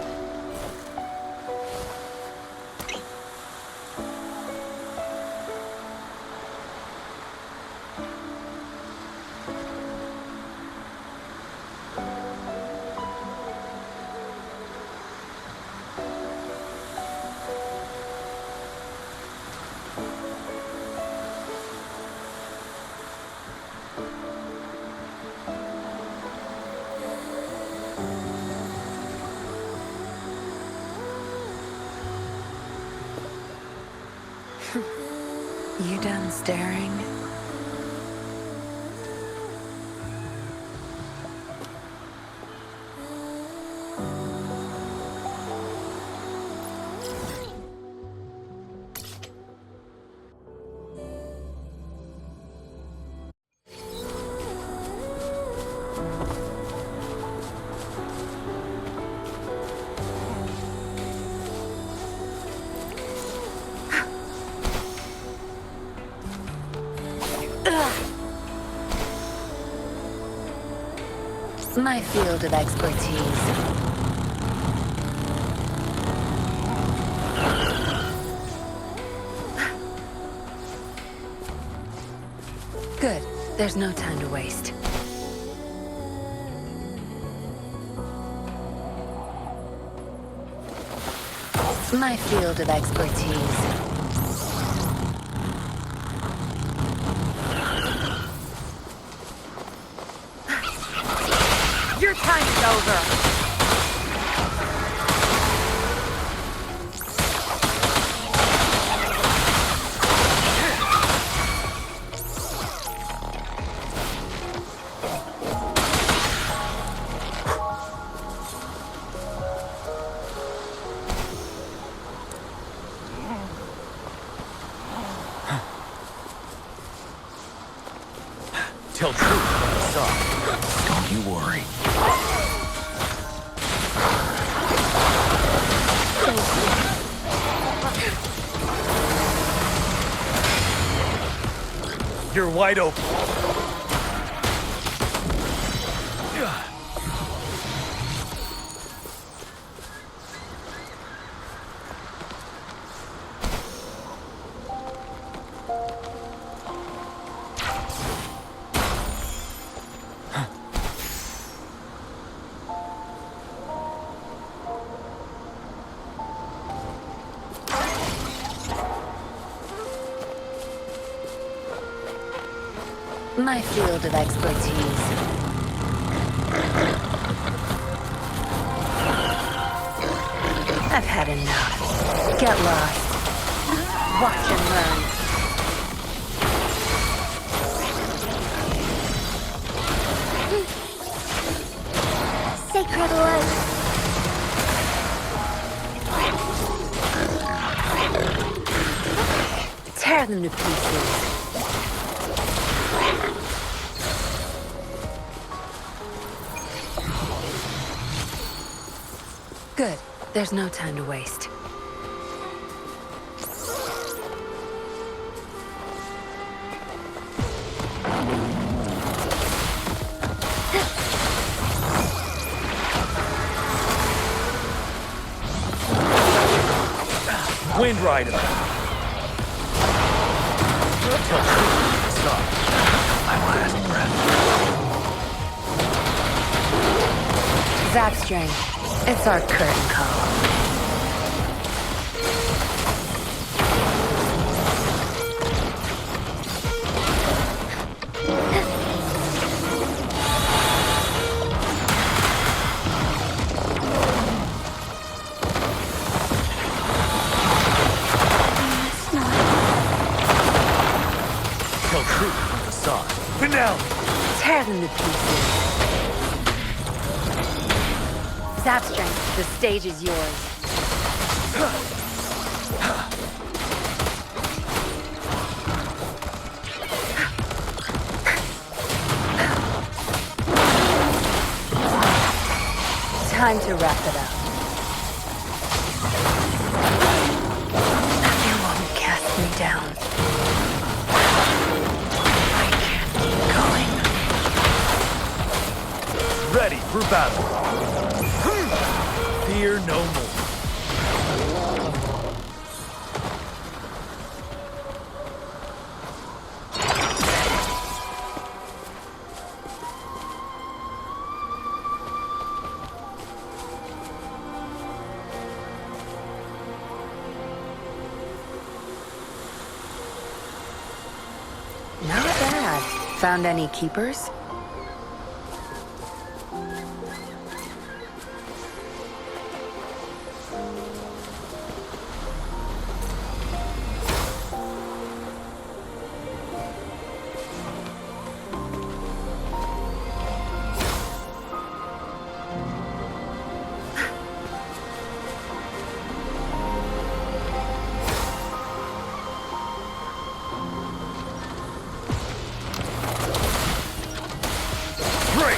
You done staring? My field of expertise. Good. There's no time to waste. My field of expertise. Your time is over. Tell truth from the side. Don't you worry. You're wide open. My field of expertise. I've had enough. Get lost. Watch and learn. Sacred light. Tear them to pieces. Good. There's no time to waste. Wind Rider. Tell truth. Stop. My last breath. Zap string. It's our curtain call. Tell truth from the side. Finale. Tear them to pieces. Zap strength, the stage is yours. Time to wrap it up. You won't cast me down. I can't keep going. Ready for battle. Fear no more. Not bad. Found any keepers?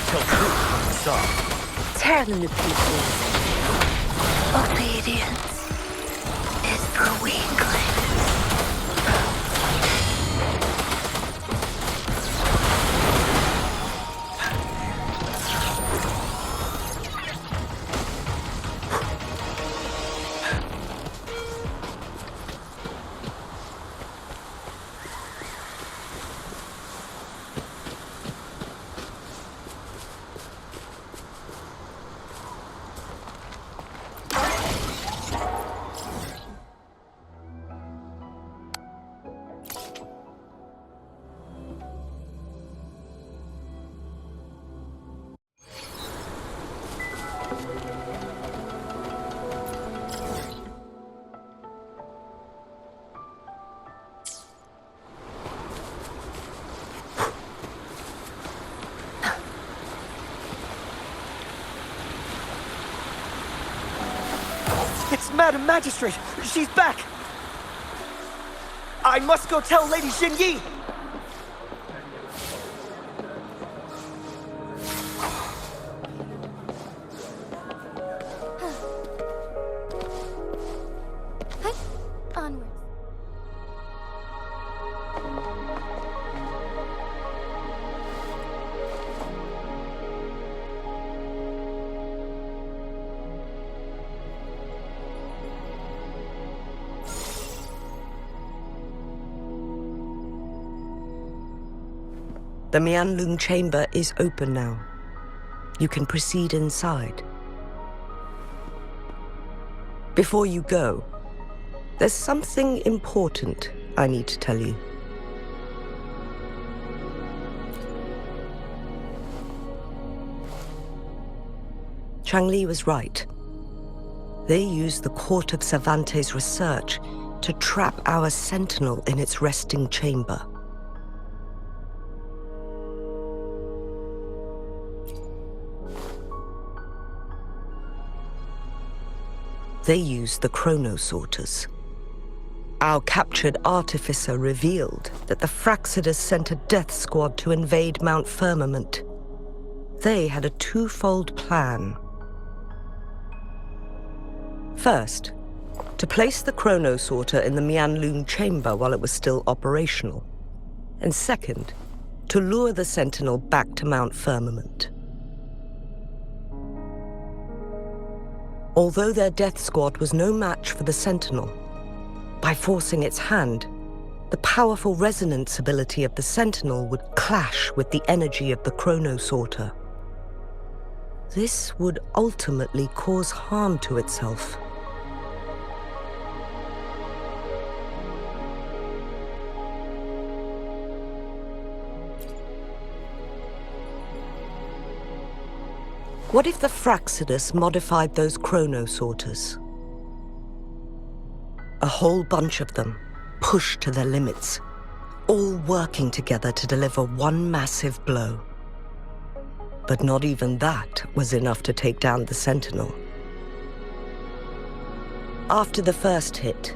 Tell truth from the side. Tear them to pieces. Obedience is for weaklings. It's Madam Magistrate! She's back! I must go tell Lady Xinyi! Onwards. The Mianlung chamber is open now. You can proceed inside. Before you go, there's something important I need to tell you. Changli was right. They used the Court of Cervantes' research to trap our sentinel in its resting chamber. They used the chronosorters. Our captured artificer revealed that the Fraxidus sent a death squad to invade Mount Firmament. They had a twofold plan. First, to place the chronosorter in the Mianlung chamber while it was still operational. And second, to lure the Sentinel back to Mount Firmament. Although their death squad was no match for the Sentinel, by forcing its hand, the powerful resonance ability of the Sentinel would clash with the energy of the chronosorter. This would ultimately cause harm to itself. What if the Fraxidus modified those chronosorters? A whole bunch of them, pushed to their limits, all working together to deliver one massive blow. But not even that was enough to take down the Sentinel. After the first hit,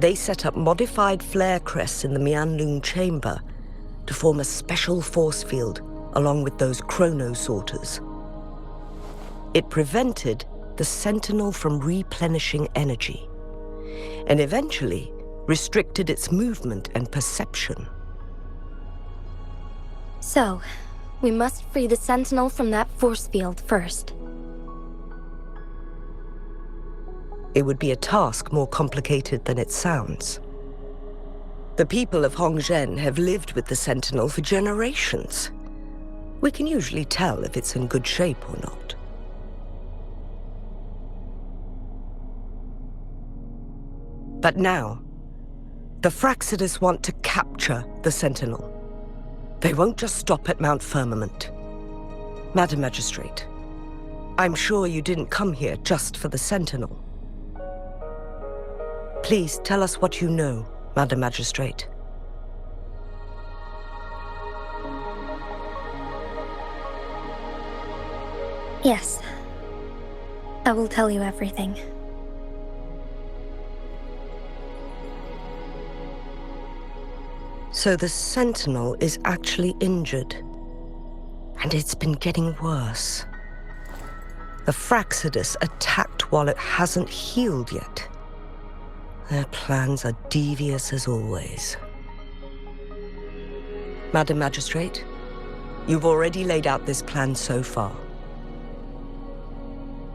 they set up modified flare crests in the Mianlung chamber to form a special force field along with those chronosorters. It prevented the Sentinel from replenishing energy, and eventually restricted its movement and perception. So, we must free the Sentinel from that force field first. It would be a task more complicated than it sounds. The people of Hongzhen have lived with the Sentinel for generations. We can usually tell if it's in good shape or not. But now, the Fraxidus want to capture the Sentinel. They won't just stop at Mount Firmament. Madam Magistrate, I'm sure you didn't come here just for the Sentinel. Please tell us what you know, Madam Magistrate. Yes. I will tell you everything. So the Sentinel is actually injured. And it's been getting worse. The Fraxidus attacked while it hasn't healed yet. Their plans are devious as always. Madam Magistrate, you've already laid out this plan so far.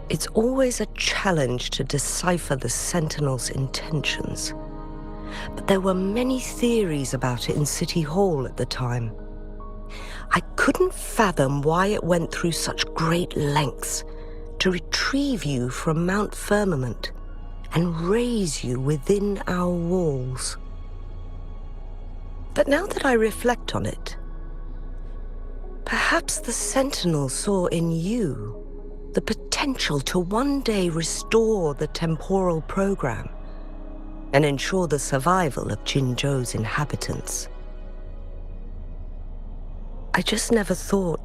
It's always a challenge to decipher the Sentinel's intentions. But there were many theories about it in City Hall at the time. I couldn't fathom why it went through such great lengths to retrieve you from Mount Firmament and raise you within our walls. But now that I reflect on it, perhaps the Sentinel saw in you the potential to one day restore the temporal program and ensure the survival of Jinzhou's inhabitants. I just never thought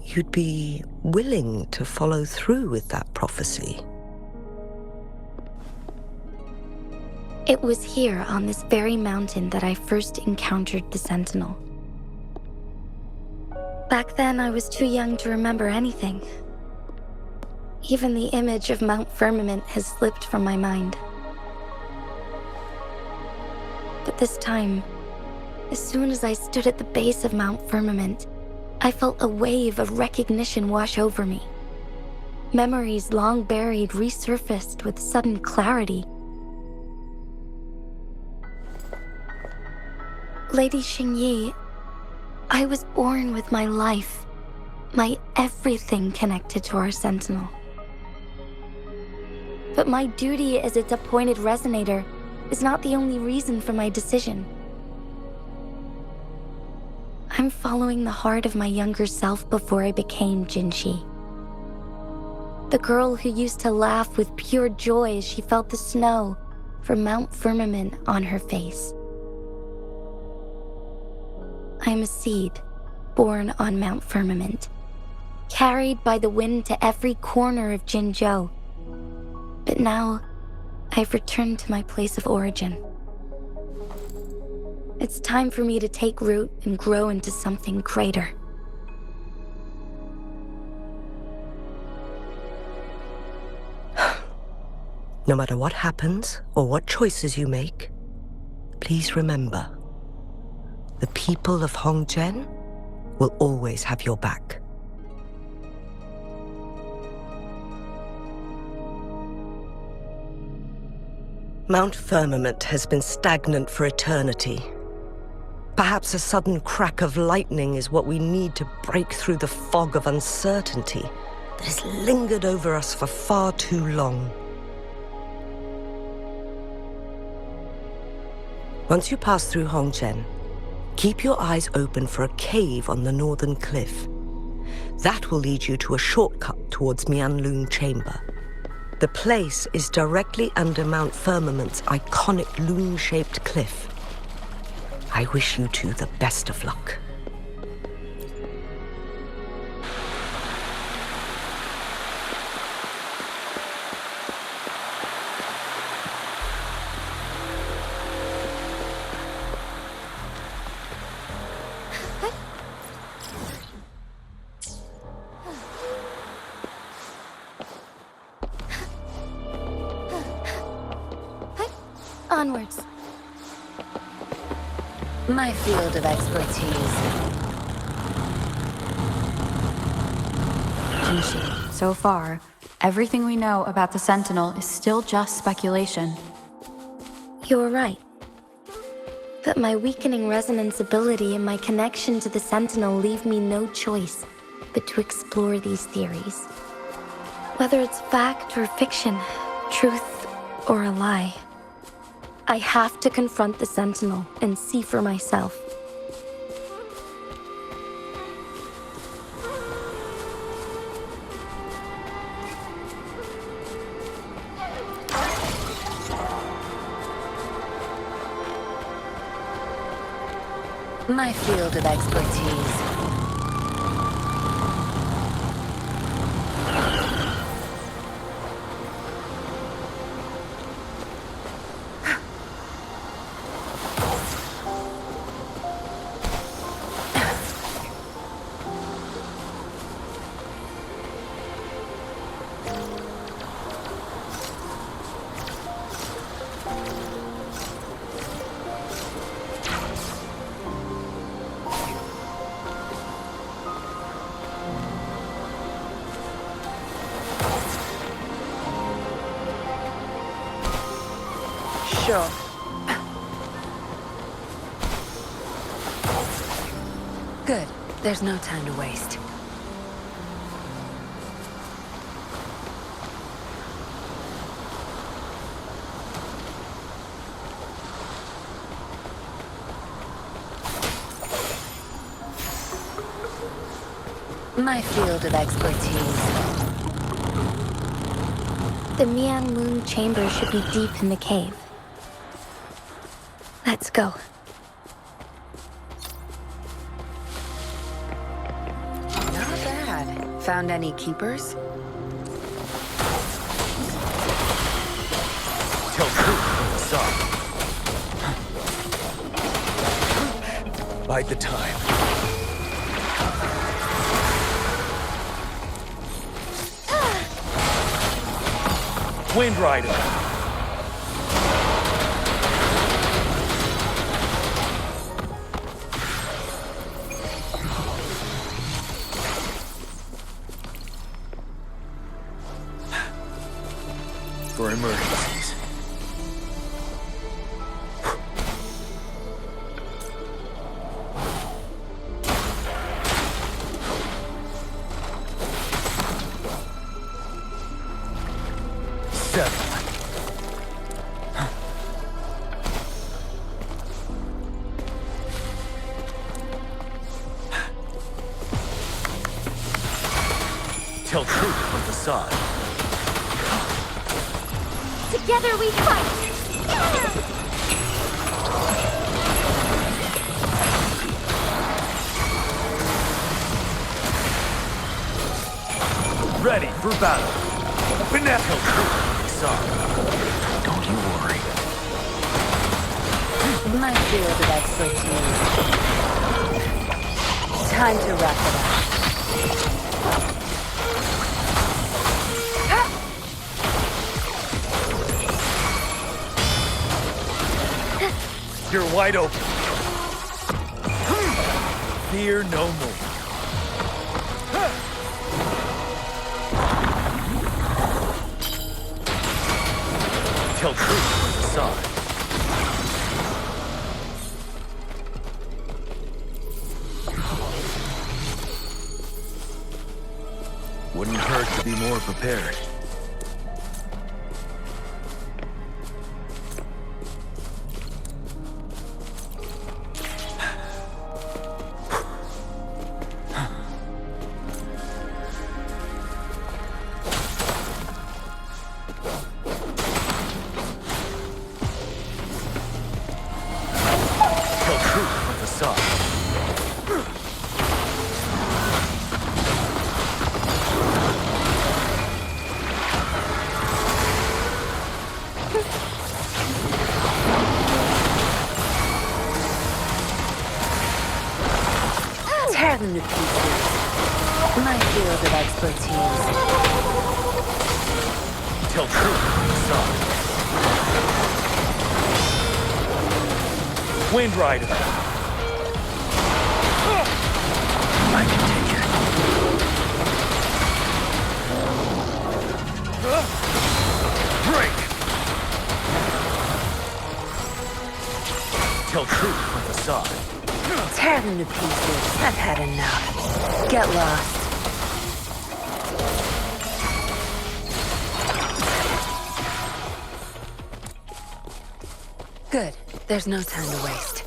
you'd be willing to follow through with that prophecy. It was here on this very mountain that I first encountered the Sentinel. Back then, I was too young to remember anything. Even the image of Mount Firmament has slipped from my mind. But this time, as soon as I stood at the base of Mount Firmament, I felt a wave of recognition wash over me. Memories long buried resurfaced with sudden clarity. Lady Xingyi, I was born with my life, my everything connected to our Sentinel. But my duty as its appointed resonator is not the only reason for my decision. I'm following the heart of my younger self before I became Jinshi. The girl who used to laugh with pure joy as she felt the snow from Mount Firmament on her face. I am a seed born on Mount Firmament, carried by the wind to every corner of Jinzhou. But now, I've returned to my place of origin. It's time for me to take root and grow into something greater. No matter what happens or what choices you make, please remember, the people of Hongzhen will always have your back. Mount Firmament has been stagnant for eternity. Perhaps a sudden crack of lightning is what we need to break through the fog of uncertainty that has lingered over us for far too long. Once you pass through Hongzhen, keep your eyes open for a cave on the northern cliff. That will lead you to a shortcut towards Mianlun Chamber. The place is directly under Mount Firmament's iconic loon-shaped cliff. I wish you two the best of luck. Onwards. My field of expertise. Jinshi, so far, everything we know about the Sentinel is still just speculation. You're right. But my weakening resonance ability and my connection to the Sentinel leave me no choice but to explore these theories. Whether it's fact or fiction, truth or a lie, I have to confront the Sentinel and see for myself. My field of expertise. Sure. Good. There's no time to waste. My field of expertise. The Mianlun Chamber should be deep in the cave. Let's go. Not bad. Found any keepers? Tell truth from the start. Bide the time. Wind Rider. For emergencies. Seven. Tell truth with facade. Together we fight! Ready for battle. Finesse. Tell truth with facade. Don't you worry. My field of expertise. Time to wrap it up. You're wide open. Fear no more. Tell truth with facade. Wouldn't hurt to be more prepared. Tell truth with facade. Tear them to pieces. My field of expertise. Tell truth with facade. Wind Rider. I can take it. Break. Tell truth with facade. Tear them to pieces. I've had enough. Get lost. Good. There's no time to waste.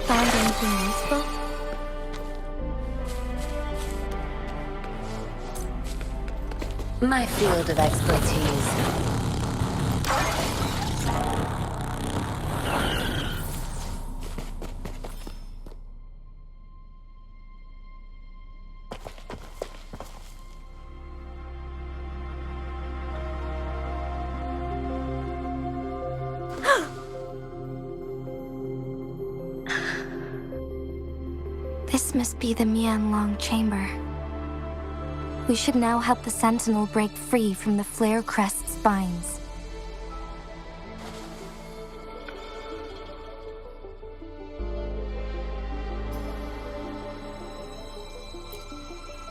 Found anything useful? My field of expertise. This must be the Mianlong chamber. We should now help the Sentinel break free from the Flare Crest spines.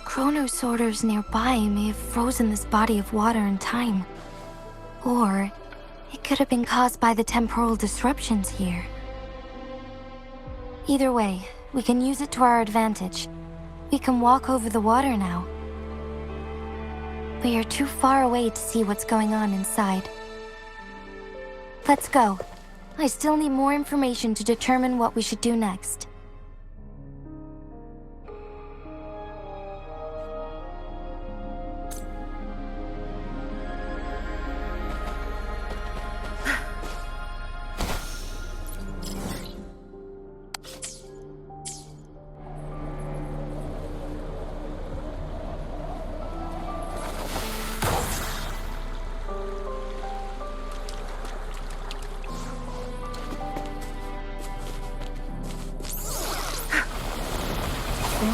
Chronosorters nearby may have frozen this body of water in time. Or it could have been caused by the temporal disruptions here. Either way, we can use it to our advantage. We can walk over the water now. We are too far away to see what's going on inside. Let's go. I still need more information to determine what we should do next.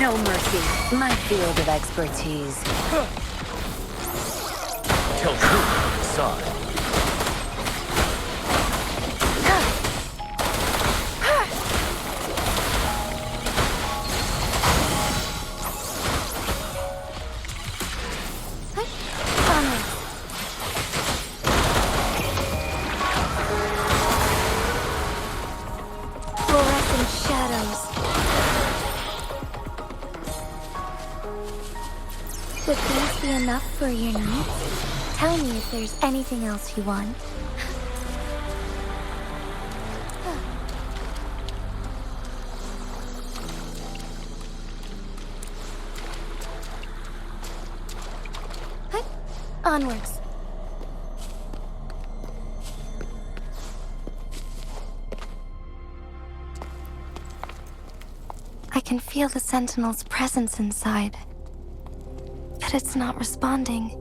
No mercy. My field of expertise. Tell truth, facade. Fluorescent shadows. Would these be enough for your needs? Tell me if there's anything else you want. Onwards. I can feel the Sentinel's presence inside, but it's not responding.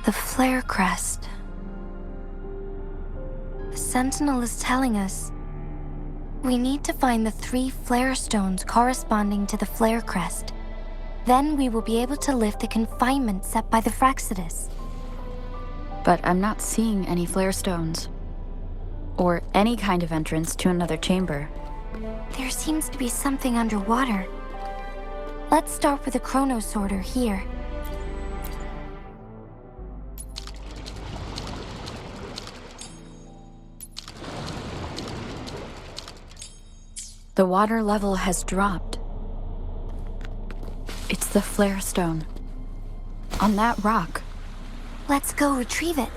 The flare crest. The Sentinel is telling us we need to find the 3 flare stones corresponding to the flare crest. Then we will be able to lift the confinement set by the Fraxidus. But I'm not seeing any flare stones. Or any kind of entrance to another chamber. There seems to be something underwater. Let's start with the chrono sorter here. The water level has dropped. It's the flare stone. On that rock. Let's go retrieve it.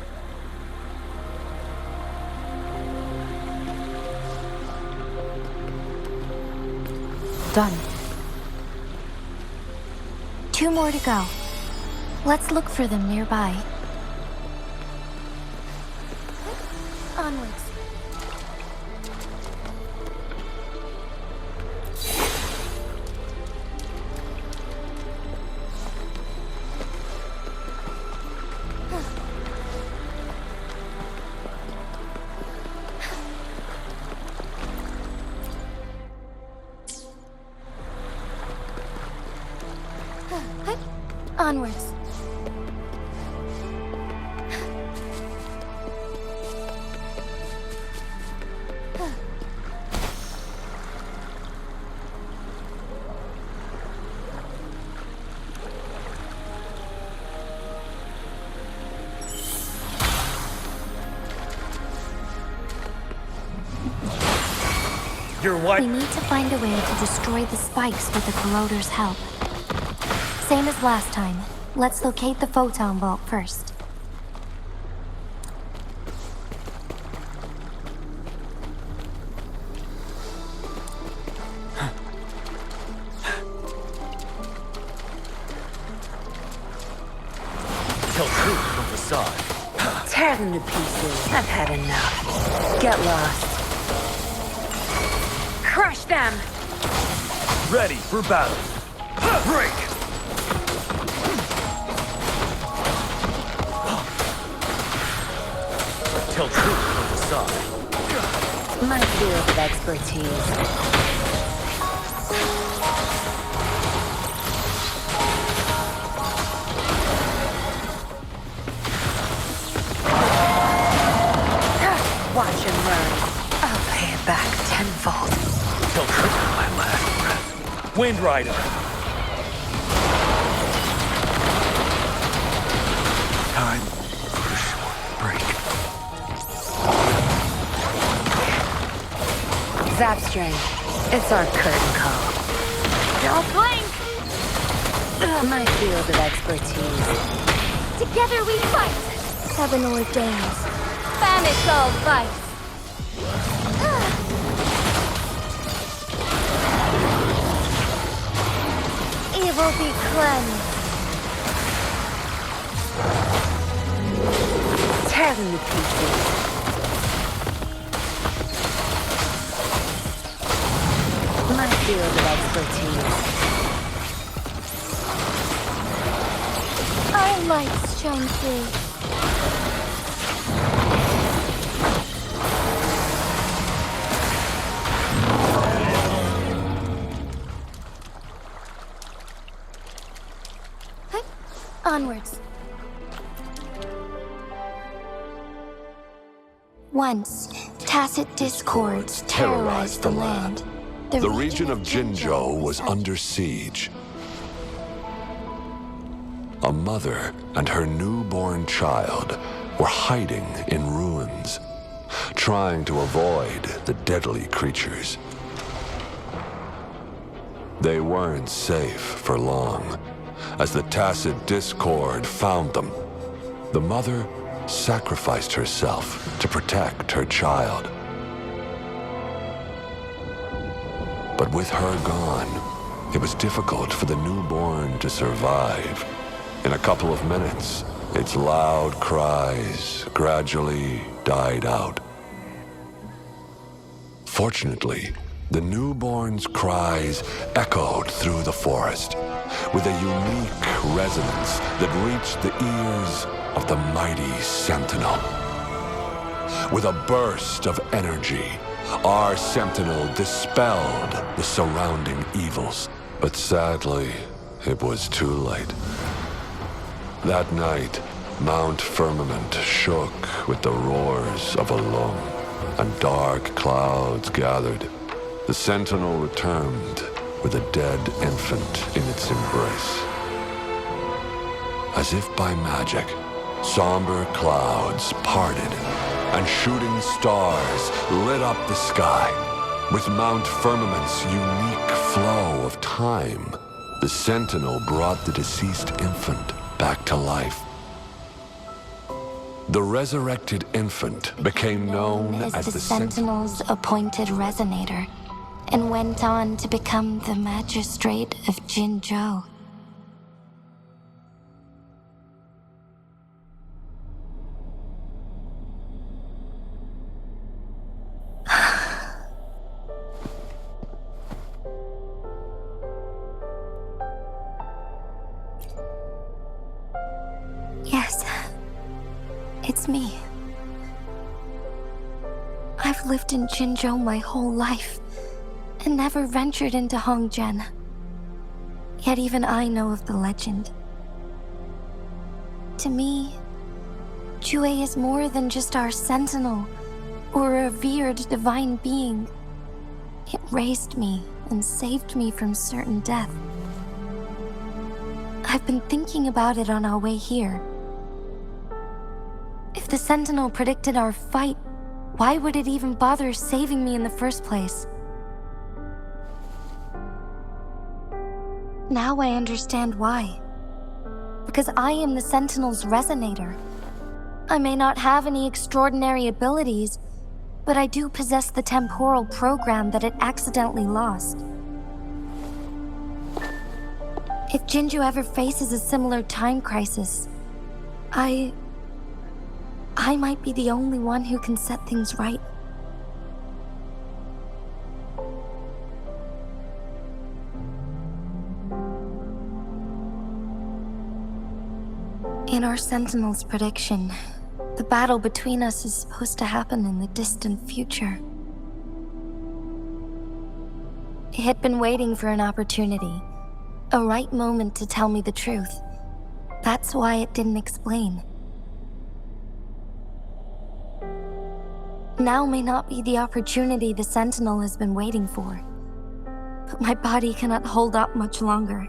Done. 2 more to go. Let's look for them nearby. Onwards. Onwards. You're what? We need to find a way to destroy the spikes with the corroder's help. Same as last time. Let's locate the photon vault first. Tell truth from facade. Tear them to pieces. I've had enough. Get lost. Crush them! Ready for battle. Break! Tell truth from facade. My field of expertise. Watch and learn. I'll pay it back tenfold. Tell truth from my last breath. Wind Rider. Zapstring. It's our curtain call. Don't blink! My field of expertise. Together we fight! Heaven ordains. Banish all vice. Evil be cleansed. Tear them to pieces. My field of expertise. Our lights shine through. Onwards. Once, tacit discords terrorized the land. The region of Jinzhou was under siege. A mother and her newborn child were hiding in ruins, trying to avoid the deadly creatures. They weren't safe for long, as the tacit discord found them. The mother sacrificed herself to protect her child. But with her gone, it was difficult for the newborn to survive. In a couple of minutes, its loud cries gradually died out. Fortunately, the newborn's cries echoed through the forest with a unique resonance that reached the ears of the mighty Sentinel. With a burst of energy, our Sentinel dispelled the surrounding evils. But sadly, it was too late. That night, Mount Firmament shook with the roars of a lung, and dark clouds gathered. The Sentinel returned with a dead infant in its embrace. As if by magic, somber clouds parted, and shooting stars lit up the sky. With Mount Firmament's unique flow of time, the Sentinel brought the deceased infant back to life. The resurrected infant became known as the Sentinel's appointed resonator, and went on to become the magistrate of Jinzhou. Yes, it's me. I've lived in Jinzhou my whole life, and never ventured into Hongzhen. Yet even I know of the legend. To me, Jue is more than just our sentinel, or a revered divine being. It raised me and saved me from certain death. I've been thinking about it on our way here. If the Sentinel predicted our fight, why would it even bother saving me in the first place? Now I understand why. Because I am the Sentinel's resonator. I may not have any extraordinary abilities, but I do possess the temporal program that it accidentally lost. If Jinzhou ever faces a similar time crisis, I might be the only one who can set things right. In our Sentinel's prediction, the battle between us is supposed to happen in the distant future. It had been waiting for an opportunity, a right moment to tell me the truth. That's why it didn't explain. Now may not be the opportunity the Sentinel has been waiting for, but my body cannot hold up much longer.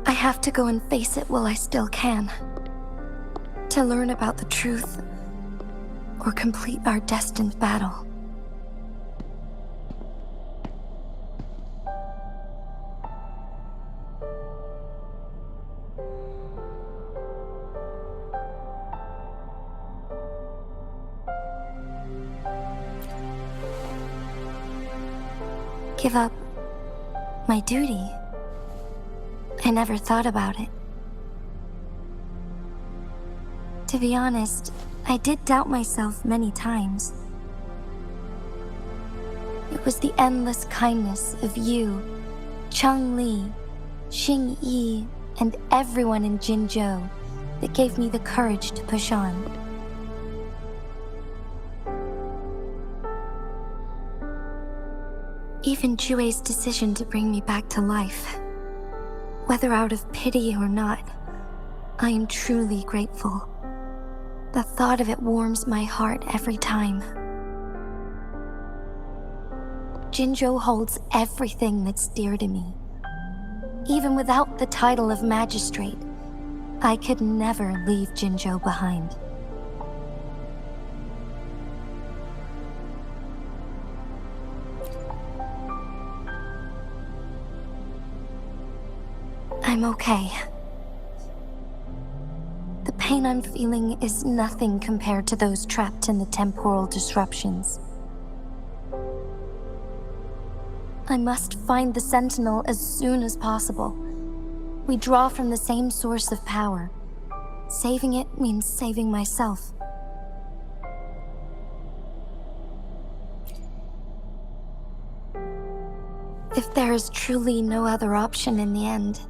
I have to go and face it while I still can. To learn about the truth, or complete our destined battle. Give up my duty? I never thought about it. To be honest, I did doubt myself many times. It was the endless kindness of you, Cheng Li, Xing Yi, and everyone in Jinzhou that gave me the courage to push on. Even Jue's decision to bring me back to life, whether out of pity or not, I am truly grateful. The thought of it warms my heart every time. Jinzhou holds everything that's dear to me. Even without the title of magistrate, I could never leave Jinzhou behind. I'm okay. The pain I'm feeling is nothing compared to those trapped in the temporal disruptions. I must find the Sentinel as soon as possible. We draw from the same source of power. Saving it means saving myself. If there is truly no other option in the end,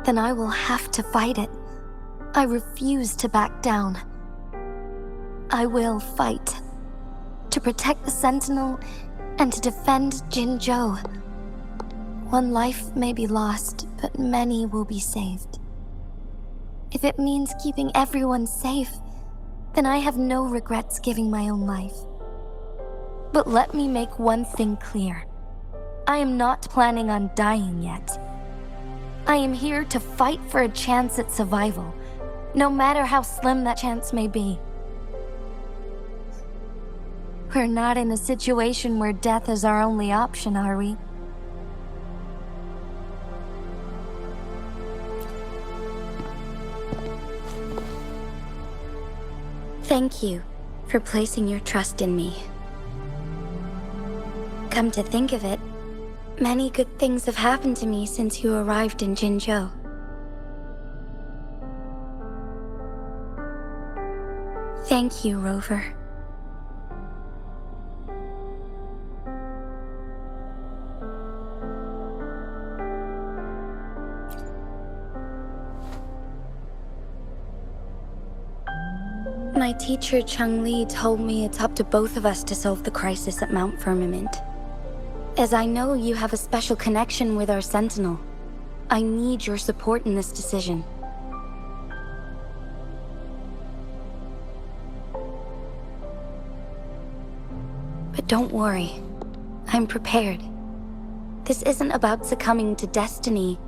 then I will have to fight it. I refuse to back down. I will fight. To protect the Sentinel and to defend Jinzhou. One life may be lost, but many will be saved. If it means keeping everyone safe, then I have no regrets giving my own life. But let me make one thing clear. I am not planning on dying yet. I am here to fight for a chance at survival, no matter how slim that chance may be. We're not in a situation where death is our only option, are we? Thank you for placing your trust in me. Come to think of it, many good things have happened to me since you arrived in Jinzhou. Thank you, Rover. My teacher, Cheng Li, told me it's up to both of us to solve the crisis at Mount Firmament. As I know you have a special connection with our Sentinel, I need your support in this decision. But don't worry, I'm prepared. This isn't about succumbing to destiny.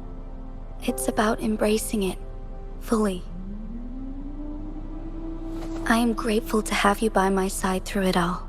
It's about embracing it fully. I am grateful to have you by my side through it all.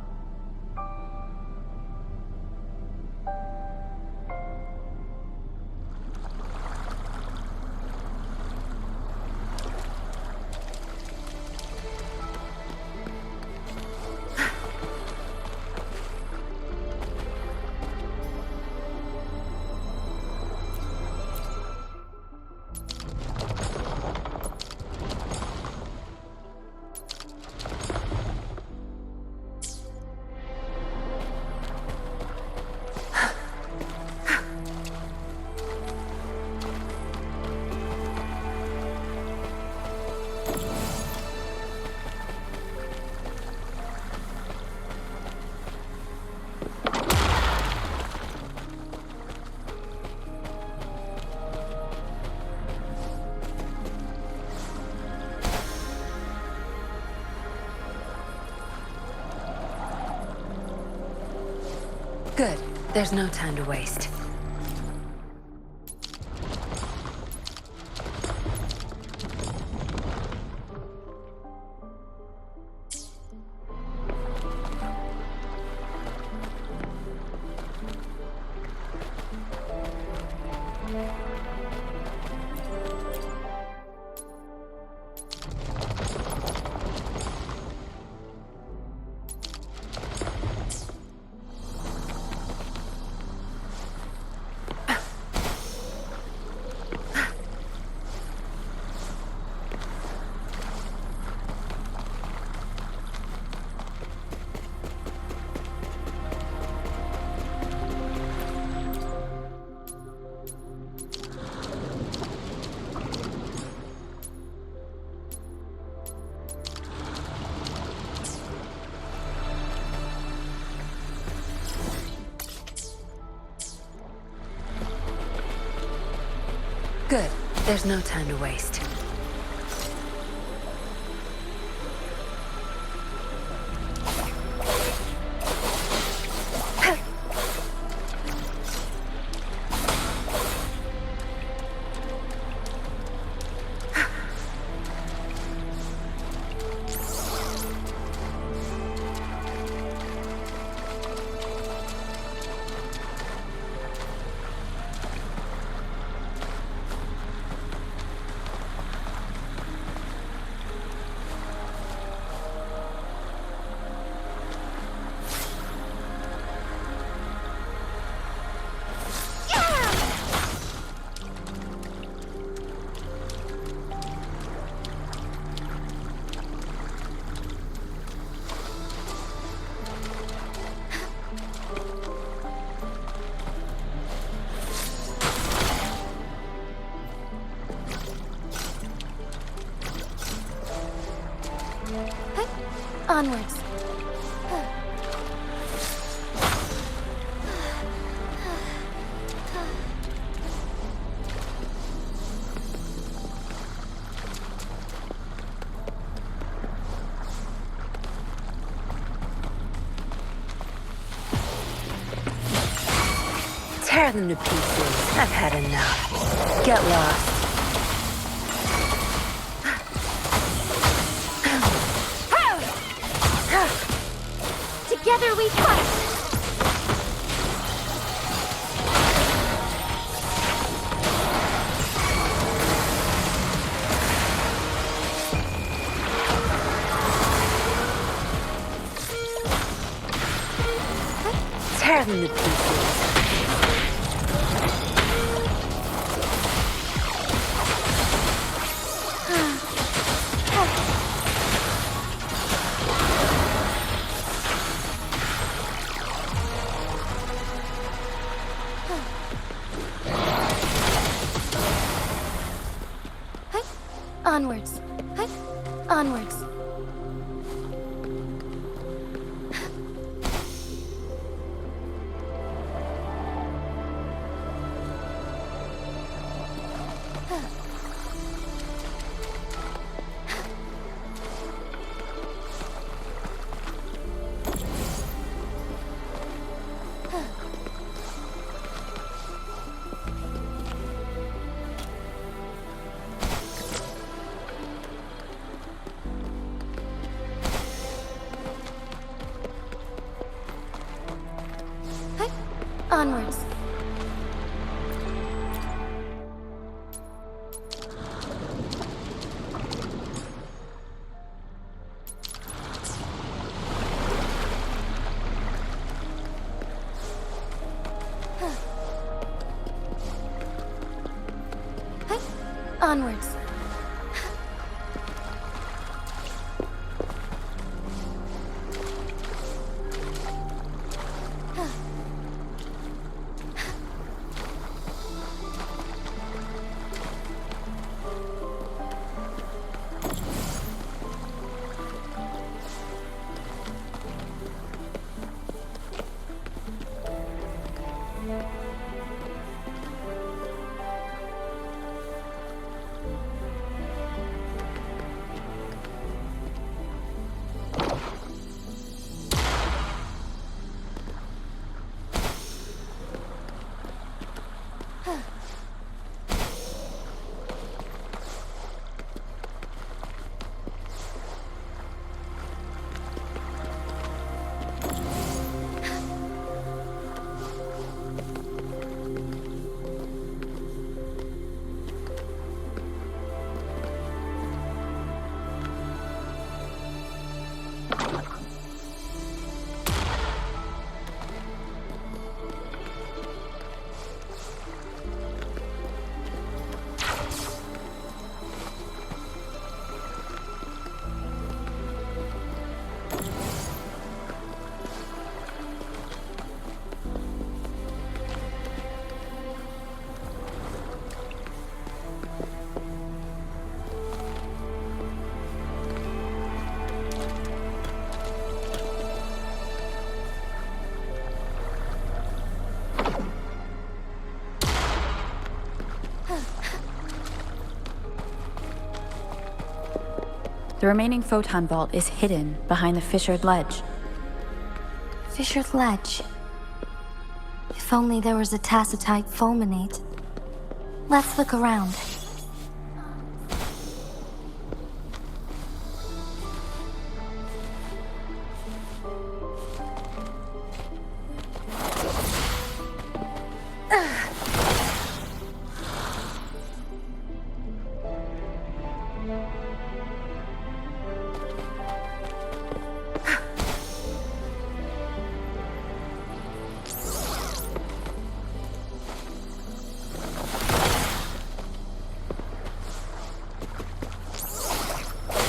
Good. There's no time to waste. There's no time to waste. Onwards. Tear them to pieces. I've had enough. Get lost. Together we fight! Tear them to pieces. Onwards. Onwards. Onwards. Onwards. The remaining photon vault is hidden behind the fissured ledge. Fissured ledge. If only there was a tacitite fulminate. Let's look around.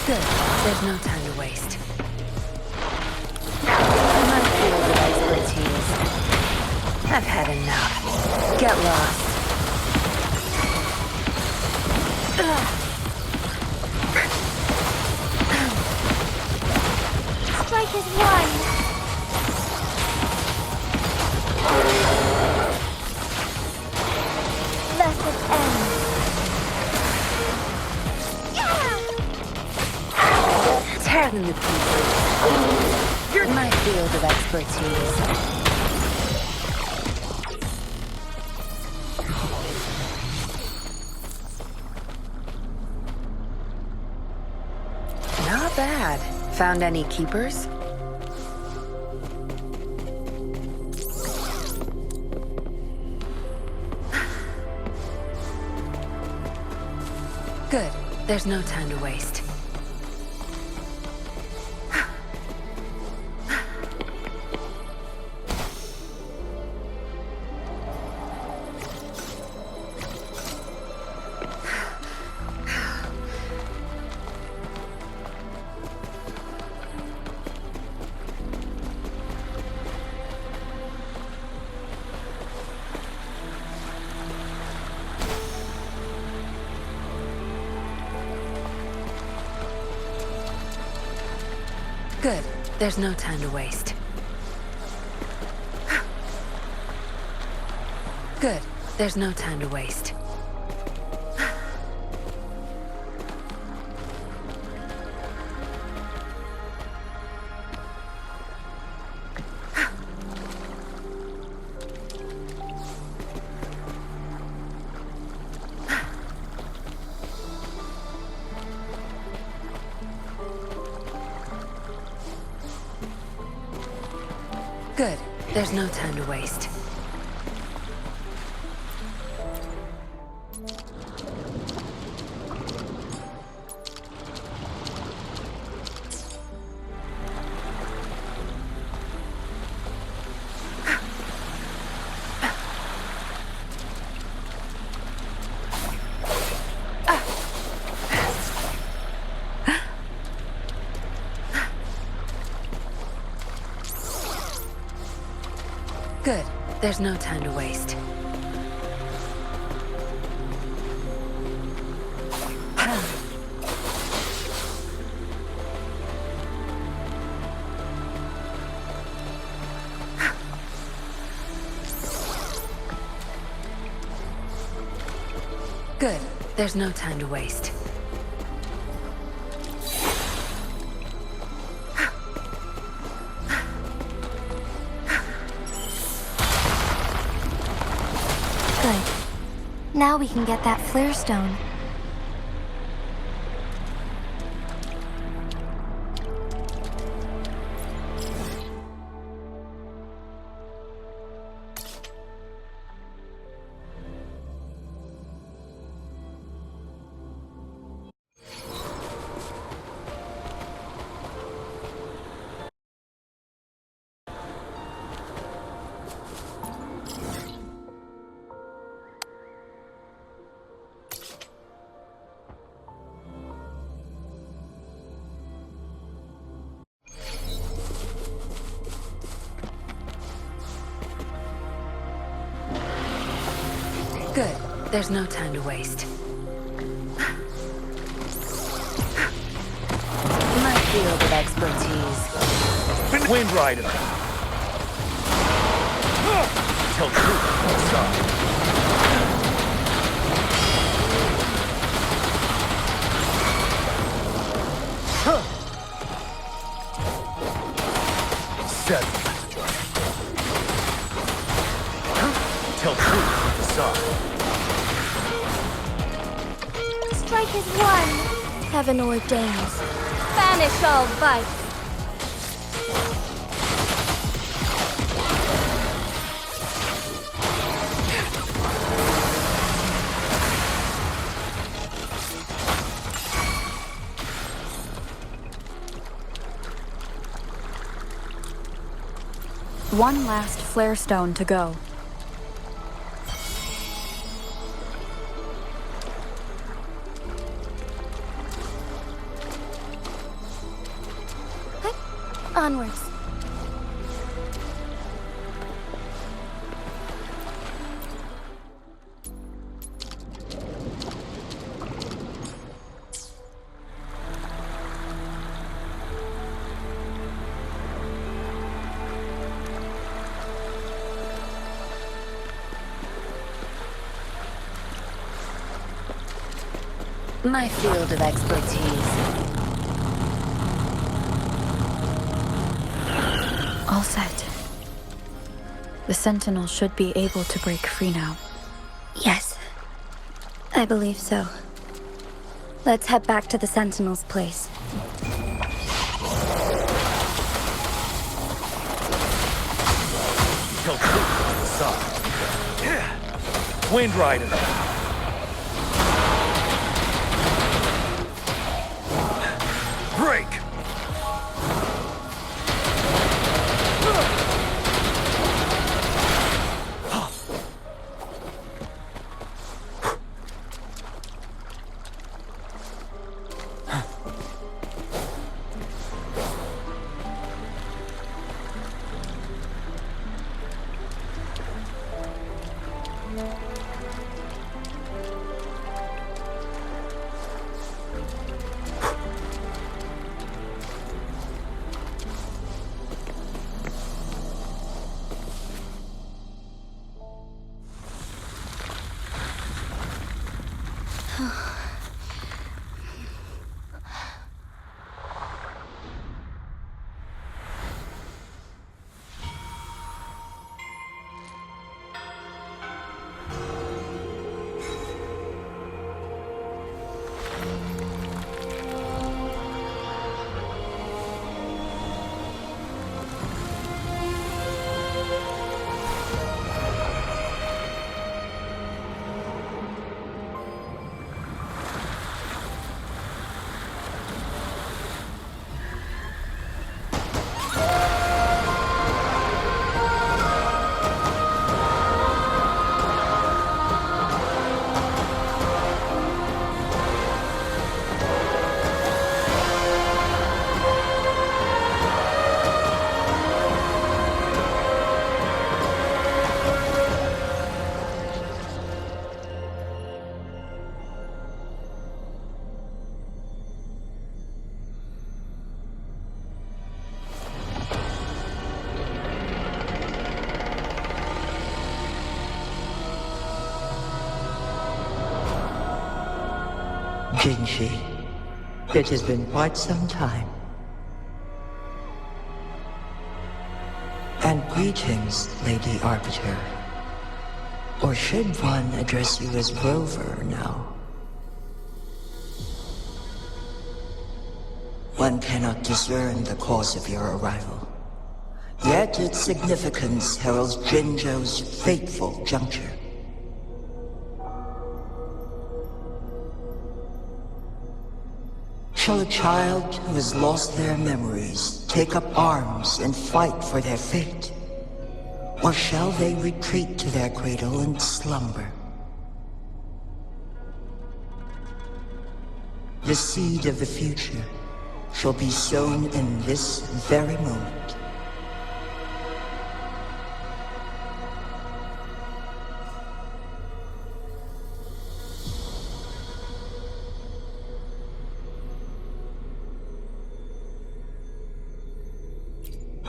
Good. There's no time to waste. My field of expertise. I've had enough. Get lost. Strike is one! Message ends. Tear them to pieces. You're my field of expertise. Not bad. Found any keepers? Good. There's no time to waste. Good. There's no time to waste. Good. There's no time to waste. Good. There's no time to waste. Good. There's no time to waste. Good. There's no time to waste. Good. Now we can get that flare stone. Good. There's no time to waste. My field of expertise. Wind Rider! Tell the truth, I'm sorry. Seven. Tell truth with the sun. Strike is one. Heaven ordains. Banish all vice. One last flare stone to go. Onwards. My field of expertise. All set. The Sentinel should be able to break free now. Yes, I believe so. Let's head back to the Sentinel's place. Tell truth with the sun. Wind Rider. Break! Jinshi, it has been quite some time. And greetings, Lady Arbiter. Or should one address you as Rover now? One cannot discern the cause of your arrival. Yet its significance heralds Jinzhou's fateful juncture. Shall a child who has lost their memories take up arms and fight for their fate? Or shall they retreat to their cradle and slumber? The seed of the future shall be sown in this very moment.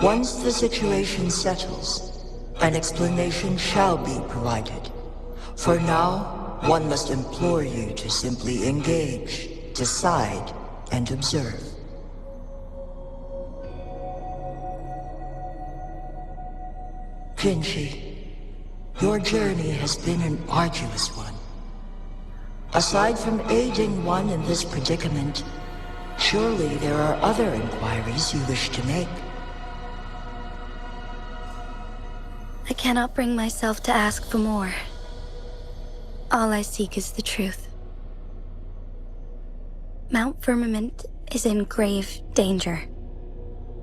Once the situation settles, an explanation shall be provided. For now, one must implore you to simply engage, decide, and observe. Jinshi, your journey has been an arduous one. Aside from aiding one in this predicament, surely there are other inquiries you wish to make. I cannot bring myself to ask for more. All I seek is the truth. Mount Firmament is in grave danger.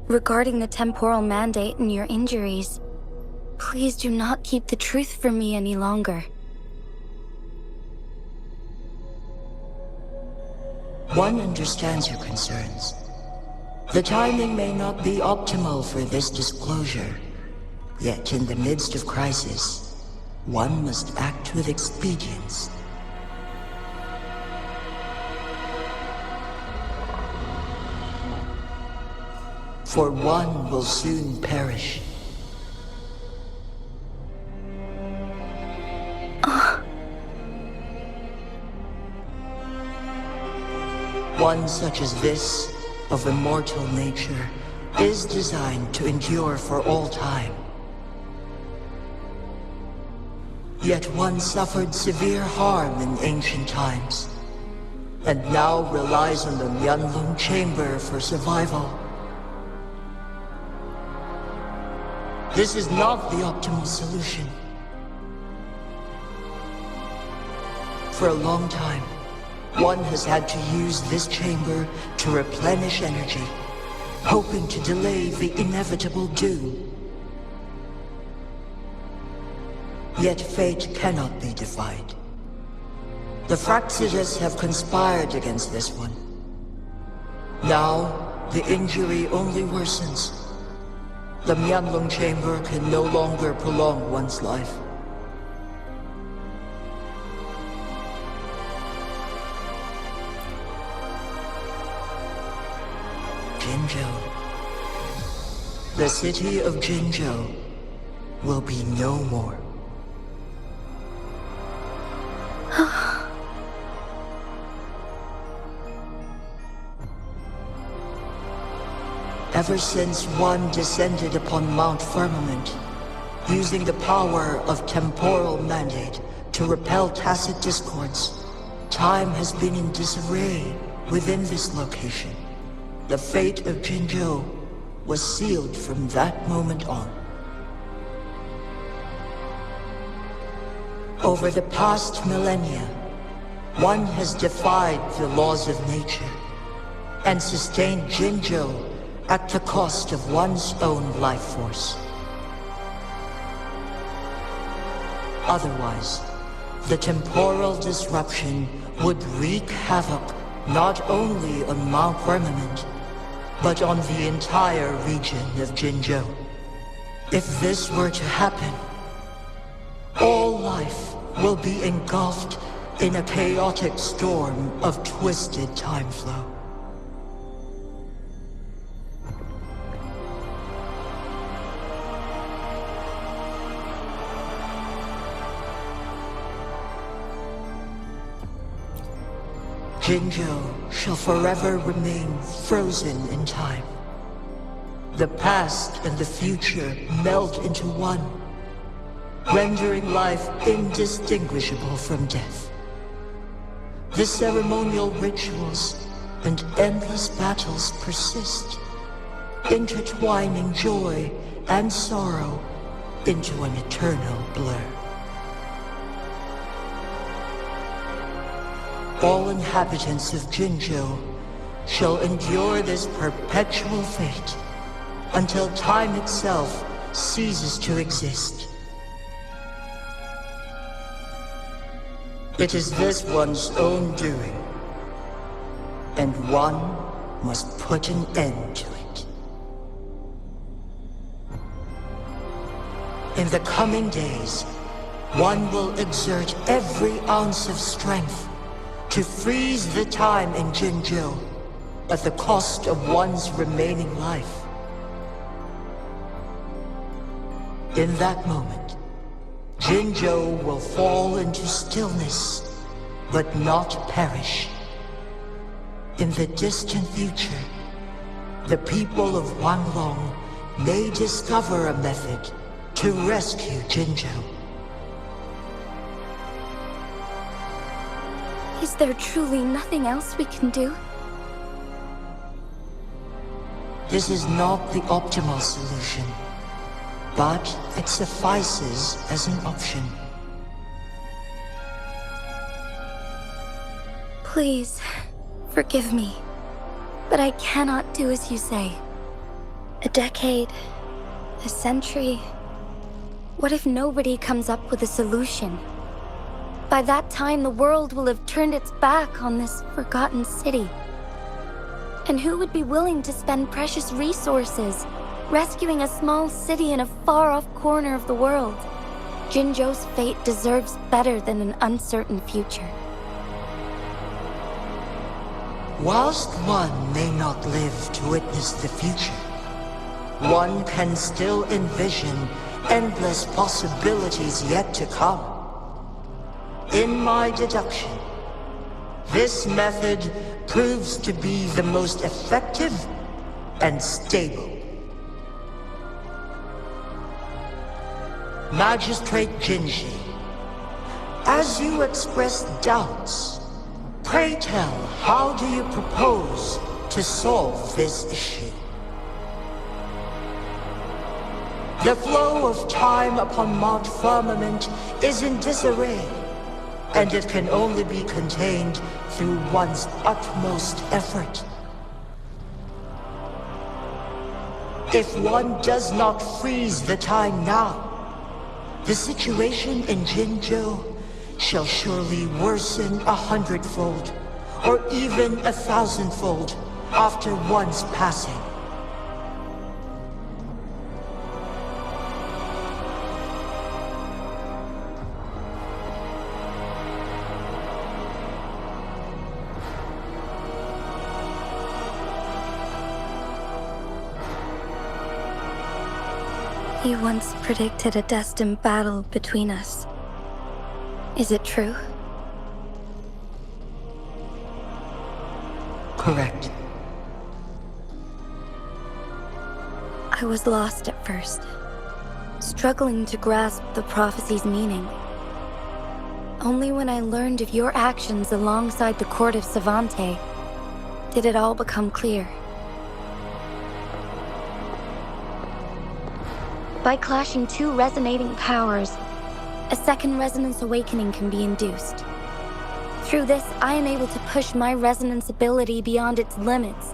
Regarding the temporal mandate and your injuries, please do not keep the truth from me any longer. One understands your concerns. The timing may not be optimal for this disclosure, yet in the midst of crisis, one must act with expedience. For one will soon perish. One such as this, of immortal nature, is designed to endure for all time. Yet one suffered severe harm in ancient times, and now relies on the Mingonator chamber for survival. This is not the optimal solution. For a long time, one has had to use this chamber to replenish energy, hoping to delay the inevitable doom. Yet fate cannot be defied. The Fraxitus have conspired against this one. Now, the injury only worsens. The Mingonator chamber can no longer prolong one's life. Jinzhou. The city of Jinzhou will be no more. Ever since one descended upon Mount Firmament, using the power of temporal mandate to repel tacit discords, time has been in disarray within this location. The fate of Jinzhou was sealed from that moment on. Over the past millennia, one has defied the laws of nature and sustained Jinzhou at the cost of one's own life force. Otherwise, the temporal disruption would wreak havoc not only on Mount Firmament, but on the entire region of Jinzhou. If this were to happen, all life will be engulfed in a chaotic storm of twisted time flow. Jinzhou shall forever remain frozen in time. The past and the future melt into one, rendering life indistinguishable from death. The ceremonial rituals and endless battles persist, intertwining joy and sorrow into an eternal blur. All inhabitants of Jinzhou shall endure this perpetual fate until time itself ceases to exist. It is this one's own doing, and one must put an end to it. In the coming days, one will exert every ounce of strength to freeze the time in Jinzhou at the cost of one's remaining life. In that moment, Jinzhou will fall into stillness, but not perish. In the distant future, the people of Wanglong may discover a method to rescue Jinzhou. Is there truly nothing else we can do? This is not the optimal solution, but it suffices as an option. Please, forgive me, but I cannot do as you say. A decade, a century. What if nobody comes up with a solution? By that time, the world will have turned its back on this forgotten city. And who would be willing to spend precious resources rescuing a small city in a far-off corner of the world? Jinzhou's fate deserves better than an uncertain future. Whilst one may not live to witness the future, one can still envision endless possibilities yet to come. In my deduction, this method proves to be the most effective and stable. Magistrate Jinji, as you express doubts, pray tell, how do you propose to solve this issue? The flow of time upon Mount Firmament is in disarray, and it can only be contained through one's utmost effort. If one does not freeze the time now, the situation in Jinzhou shall surely worsen 100-fold, or even 1,000-fold, after one's passing. You once predicted a destined battle between us. Is it true? Correct. I was lost at first, struggling to grasp the prophecy's meaning. Only when I learned of your actions alongside the court of Savante did it all become clear. By clashing two resonating powers, a second resonance awakening can be induced. Through this, I am able to push my resonance ability beyond its limits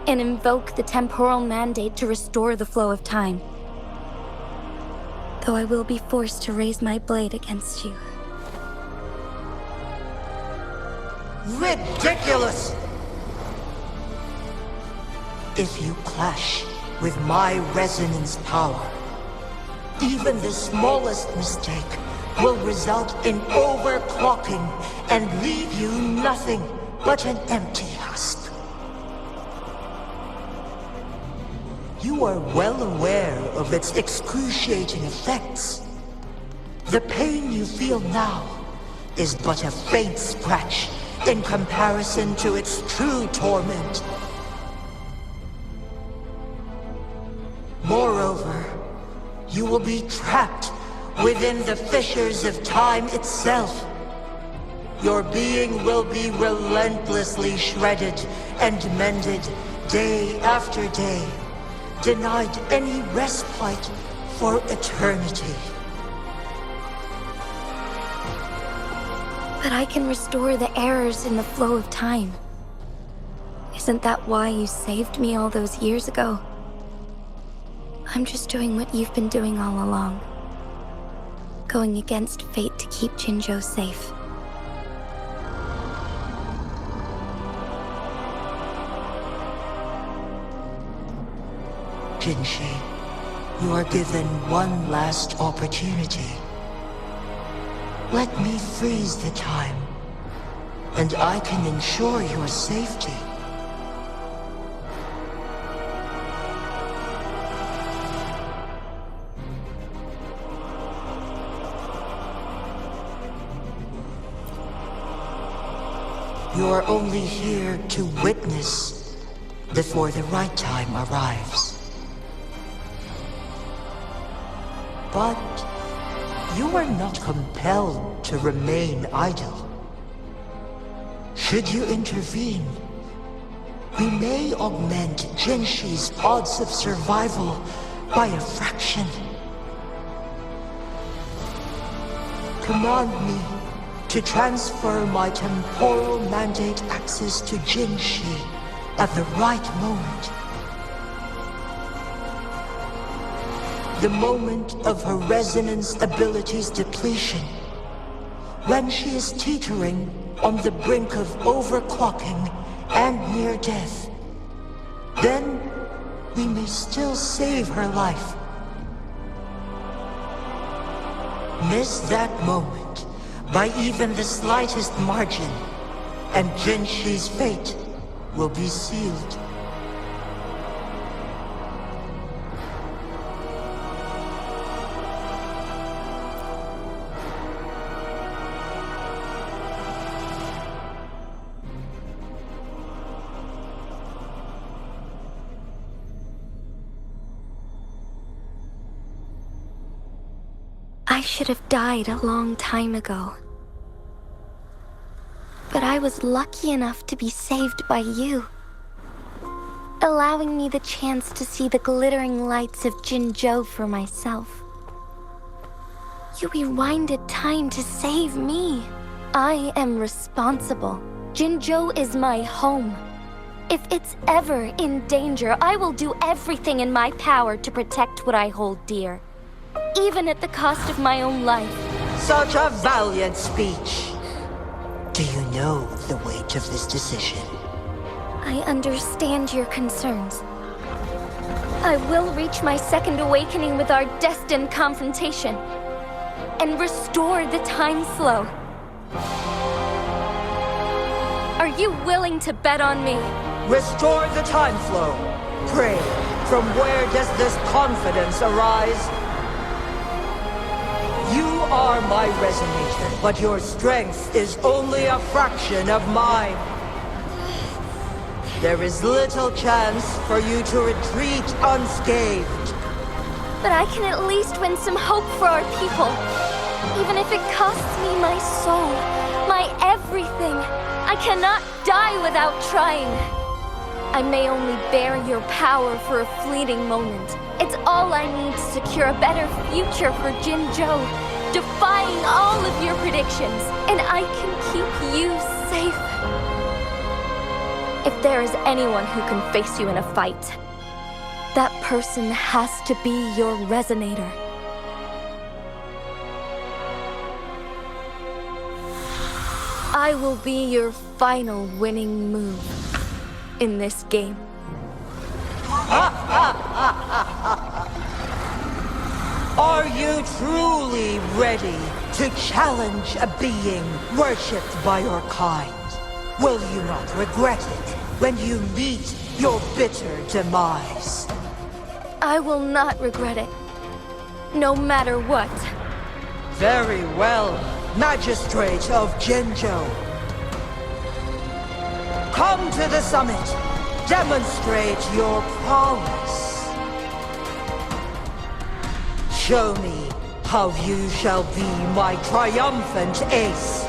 and invoke the temporal mandate to restore the flow of time. Though I will be forced to raise my blade against you. Ridiculous! If you clash with my resonance power, even the smallest mistake will result in overclocking and leave you nothing but an empty husk. You are well aware of its excruciating effects. The pain you feel now is but a faint scratch in comparison to its true torment. Moreover, you will be trapped within the fissures of time itself. Your being will be relentlessly shredded and mended day after day, denied any respite for eternity. But I can restore the errors in the flow of time. Isn't that why you saved me all those years ago? I'm just doing what you've been doing all along. Going against fate to keep Jinzhou safe. Jinshi, you are given one last opportunity. Let me freeze the time, and I can ensure your safety. You are only here to witness before the right time arrives. But you are not compelled to remain idle. Should you intervene, we may augment Jinshi's odds of survival by a fraction. Command me to transfer my temporal mandate access to Jinshi at the right moment. The moment of her resonance ability's depletion, when she is teetering on the brink of overclocking and near death. Then we may still save her life. Miss that moment by even the slightest margin, and Jinshi's fate will be sealed. I should have died a long time ago. But I was lucky enough to be saved by you, allowing me the chance to see the glittering lights of Jinzhou for myself. You rewinded time to save me. I am responsible. Jinzhou is my home. If it's ever in danger, I will do everything in my power to protect what I hold dear, even at the cost of my own life. Such a valiant speech. Do you know the weight of this decision? I understand your concerns. I will reach my second awakening with our destined confrontation and restore the time flow. Are you willing to bet on me? Restore the time flow. Pray, from where does this confidence arise? You are my resonator, but your strength is only a fraction of mine. There is little chance for you to retreat unscathed. But I can at least win some hope for our people. Even if it costs me my soul, my everything. I cannot die without trying. I may only bear your power for a fleeting moment. It's all I need to secure a better future for Jinzhou, defying all of your predictions, and I can keep you safe. If there is anyone who can face you in a fight, that person has to be your resonator. I will be your final winning move in this game. Are you truly ready to challenge a being worshipped by your kind? Will you not regret it when you meet your bitter demise? I will not regret it, no matter what. Very well, Magistrate of Jinzhou. Come to the summit. Demonstrate your prowess. Show me how you shall be my triumphant ace.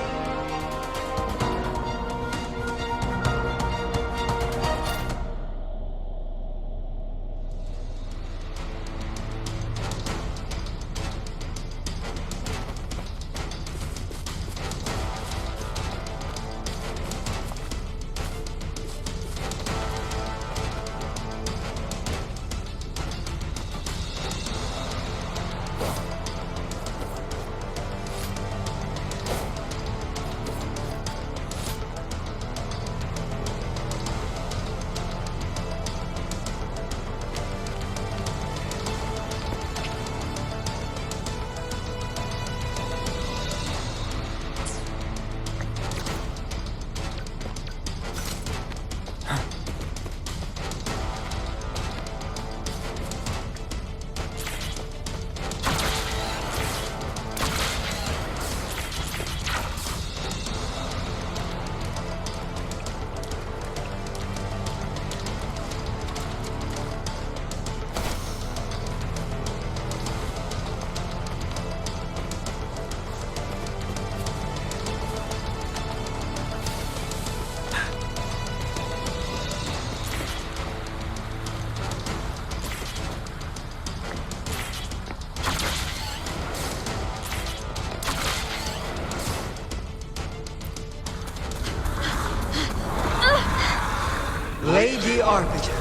Lady Arbiter,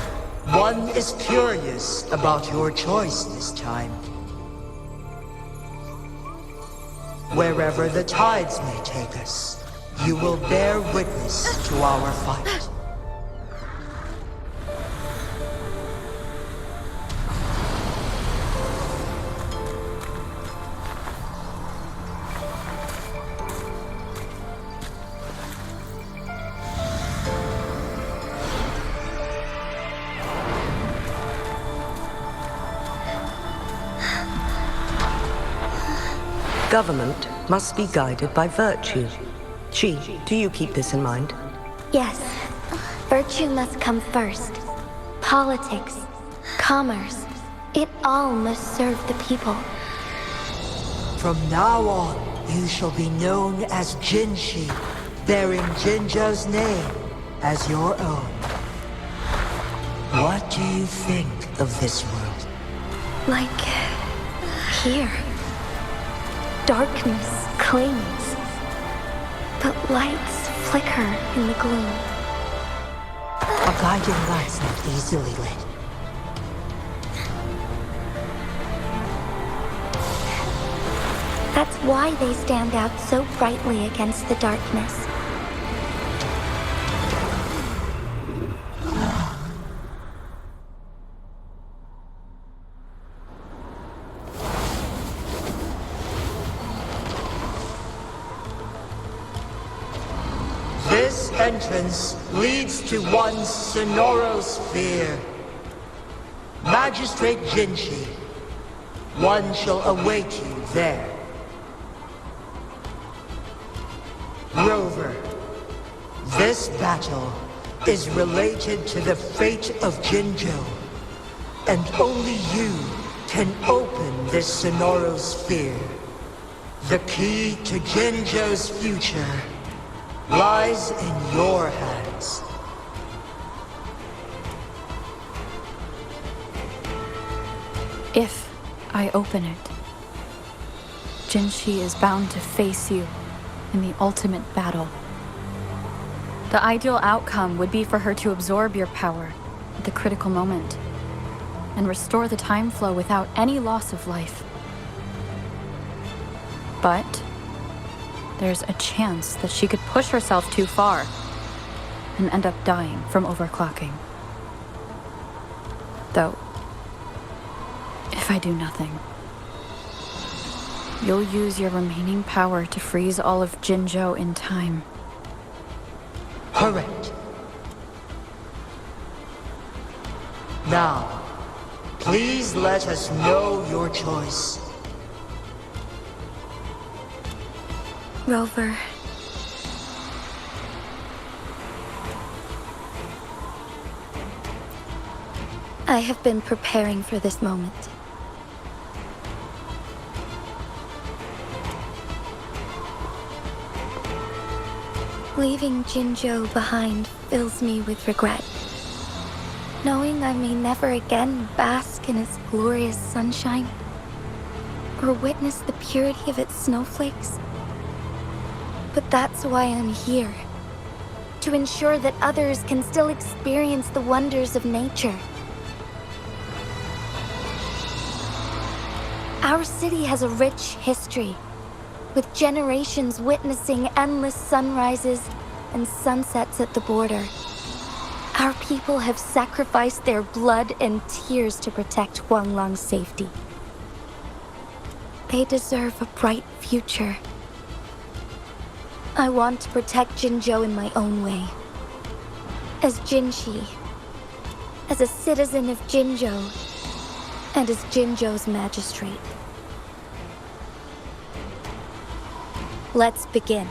one is curious about your choice this time. Wherever the tides may take us, you will bear witness to our fight. Government must be guided by virtue. She, do you keep this in mind? Yes. Virtue must come first. Politics, commerce, it all must serve the people. From now on, you shall be known as Jinshi, bearing Jinjo's name as your own. What do you think of this world? Like here. Darkness clings, but lights flicker in the gloom. A guiding light's not easily lit. That's why they stand out so brightly against the darkness. This entrance leads to one Sonoro sphere. Magistrate Jinshi, one shall await you there. Rover, this battle is related to the fate of Jinjo, and only you can open this Sonoro sphere. The key to Jinjo's future lies in your hands. If I open it, Jinshi is bound to face you in the ultimate battle. The ideal outcome would be for her to absorb your power at the critical moment and restore the time flow without any loss of life. But there's a chance that she could push herself too far and end up dying from overclocking. Though, if I do nothing, you'll use your remaining power to freeze all of Jinjo in time. Correct. Now, please let us know your choice. Rover. I have been preparing for this moment. Leaving Jinjo behind fills me with regret. Knowing I may never again bask in its glorious sunshine, or witness the purity of its snowflakes. But that's why I'm here. To ensure that others can still experience the wonders of nature. Our city has a rich history, with generations witnessing endless sunrises and sunsets at the border. Our people have sacrificed their blood and tears to protect Huanglang's safety. They deserve a bright future. I want to protect Jinjo in my own way. As Jinshi, as a citizen of Jinjo, and as Jinjo's magistrate. Let's begin.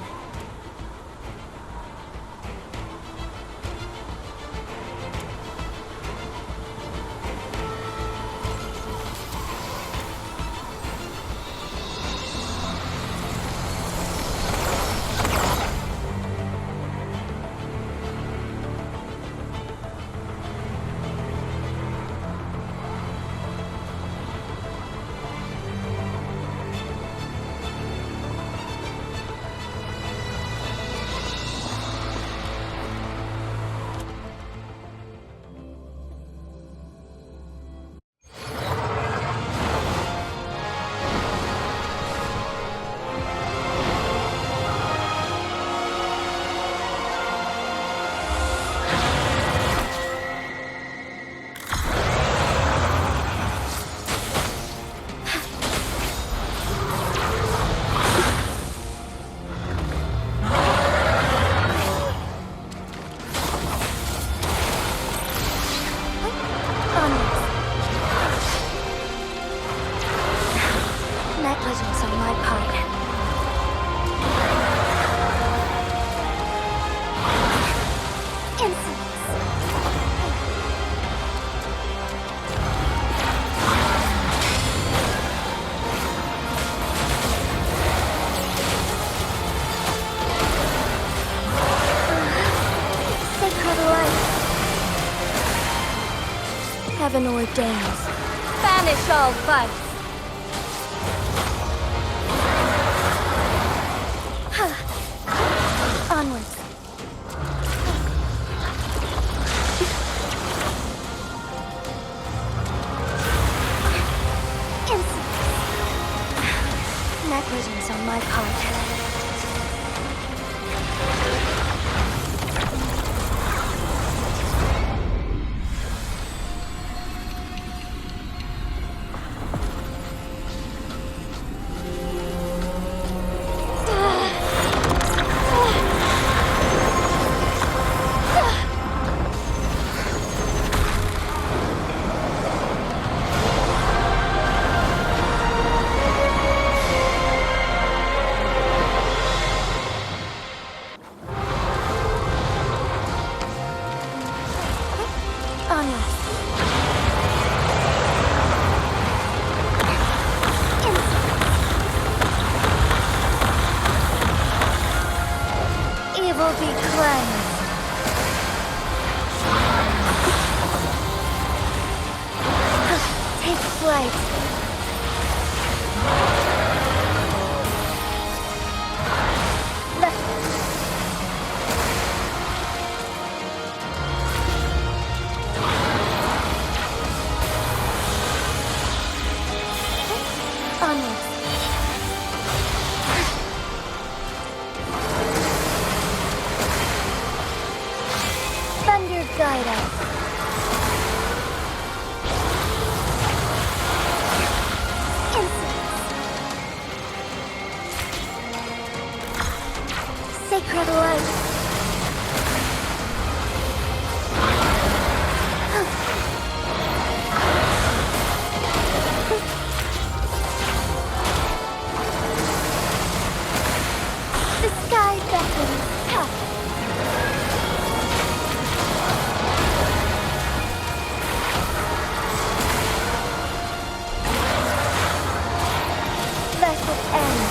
heaven ordains. Banish all vice. Onwards. Negligence on my part. Evil be cleansed. Take flight. Onwards. Thunder guide us. Sacred light. The sky beckons. Let it end.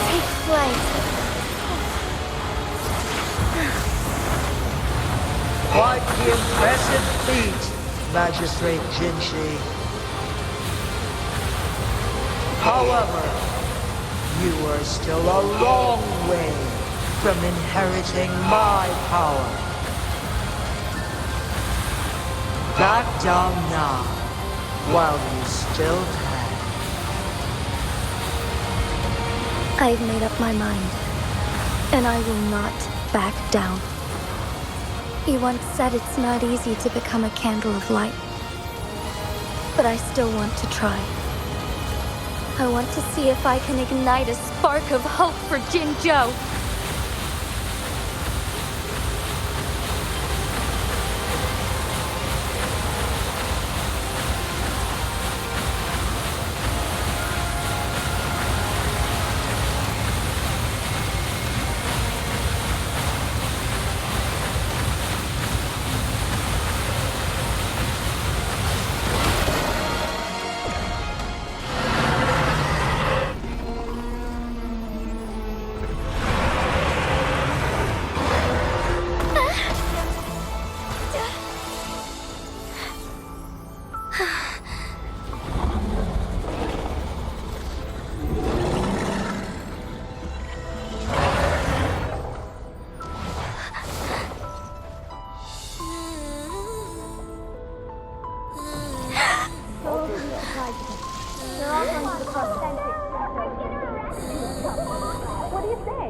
Take flight. Quite the impressive feat, Magistrate Jinshi. However, you are still a long way from inheriting my power. Back down now, while you still can. I've made up my mind, and I will not back down. You once said it's not easy to become a candle of light, but I still want to try. I want to see if I can ignite a spark of hope for Jinzhou. What do you say?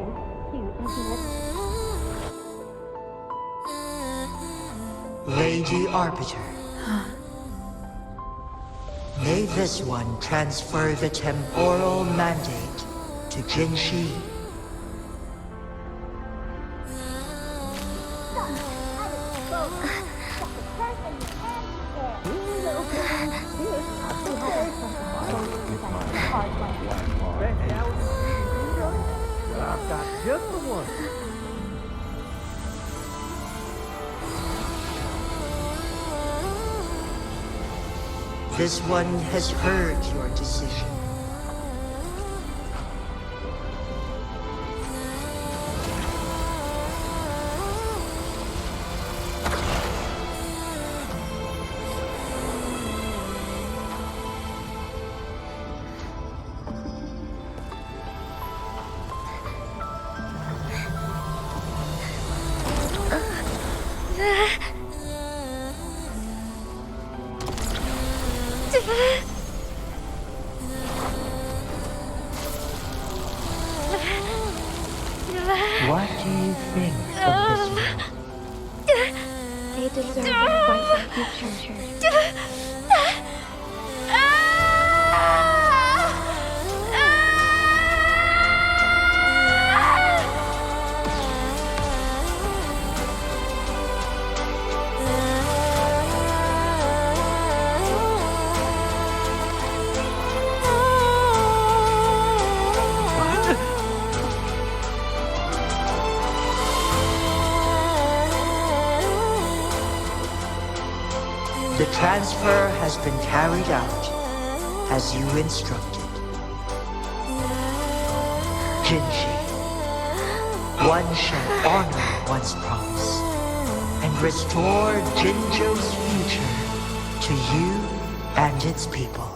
Lady Arbiter. May this one transfer the temporal mandate to Jinshi. I've got just the one. This one has heard your decision. What do you think of this one? They deserve a fight like you treasure. The transfer has been carried out as you instructed. Jinshi, one shall honor one's promise and restore Jinzhou's future to you and its people.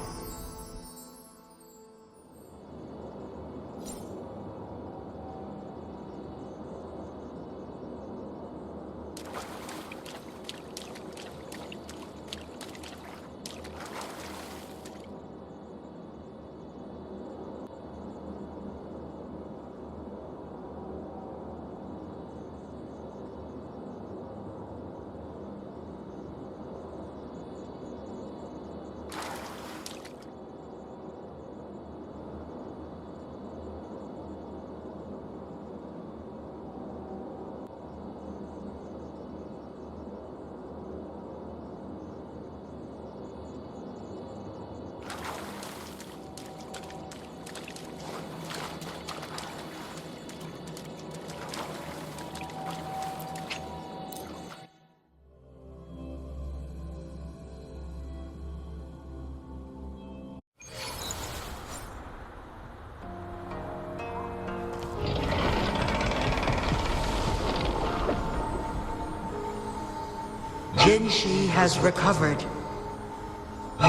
Jinshi has recovered.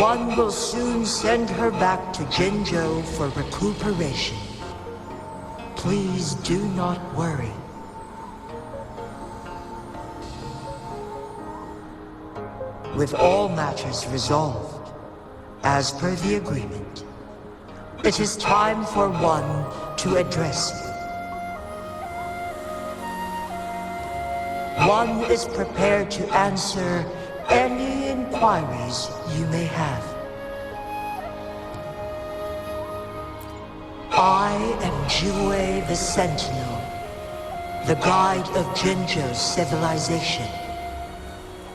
One will soon send her back to Jinzhou for recuperation. Please do not worry. With all matters resolved, as per the agreement, it is time for one to address you. One is prepared to answer any inquiries you may have. I am Jue the Sentinel, the guide of Jinzhou's civilization.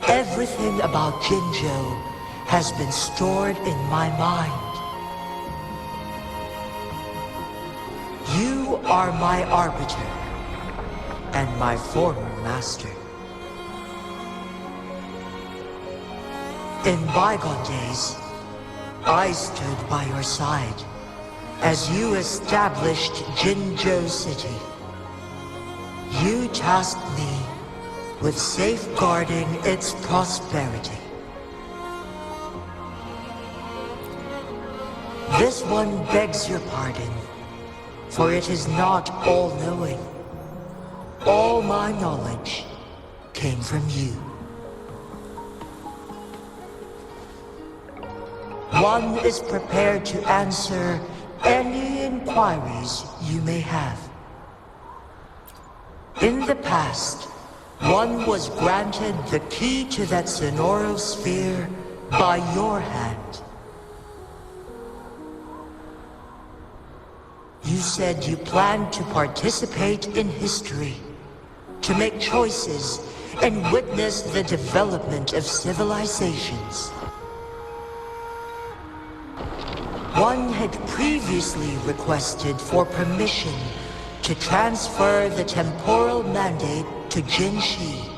Everything about Jinzhou has been stored in my mind. You are my arbiter and my former master. In bygone days, I stood by your side as you established Jinzhou City. You tasked me with safeguarding its prosperity. This one begs your pardon, for it is not all-knowing. All my knowledge came from you. One is prepared to answer any inquiries you may have. In the past, one was granted the key to that Sonoro sphere by your hand. You said you planned to participate in history, to make choices and witness the development of civilizations. One had previously requested for permission to transfer the temporal mandate to Jinshi,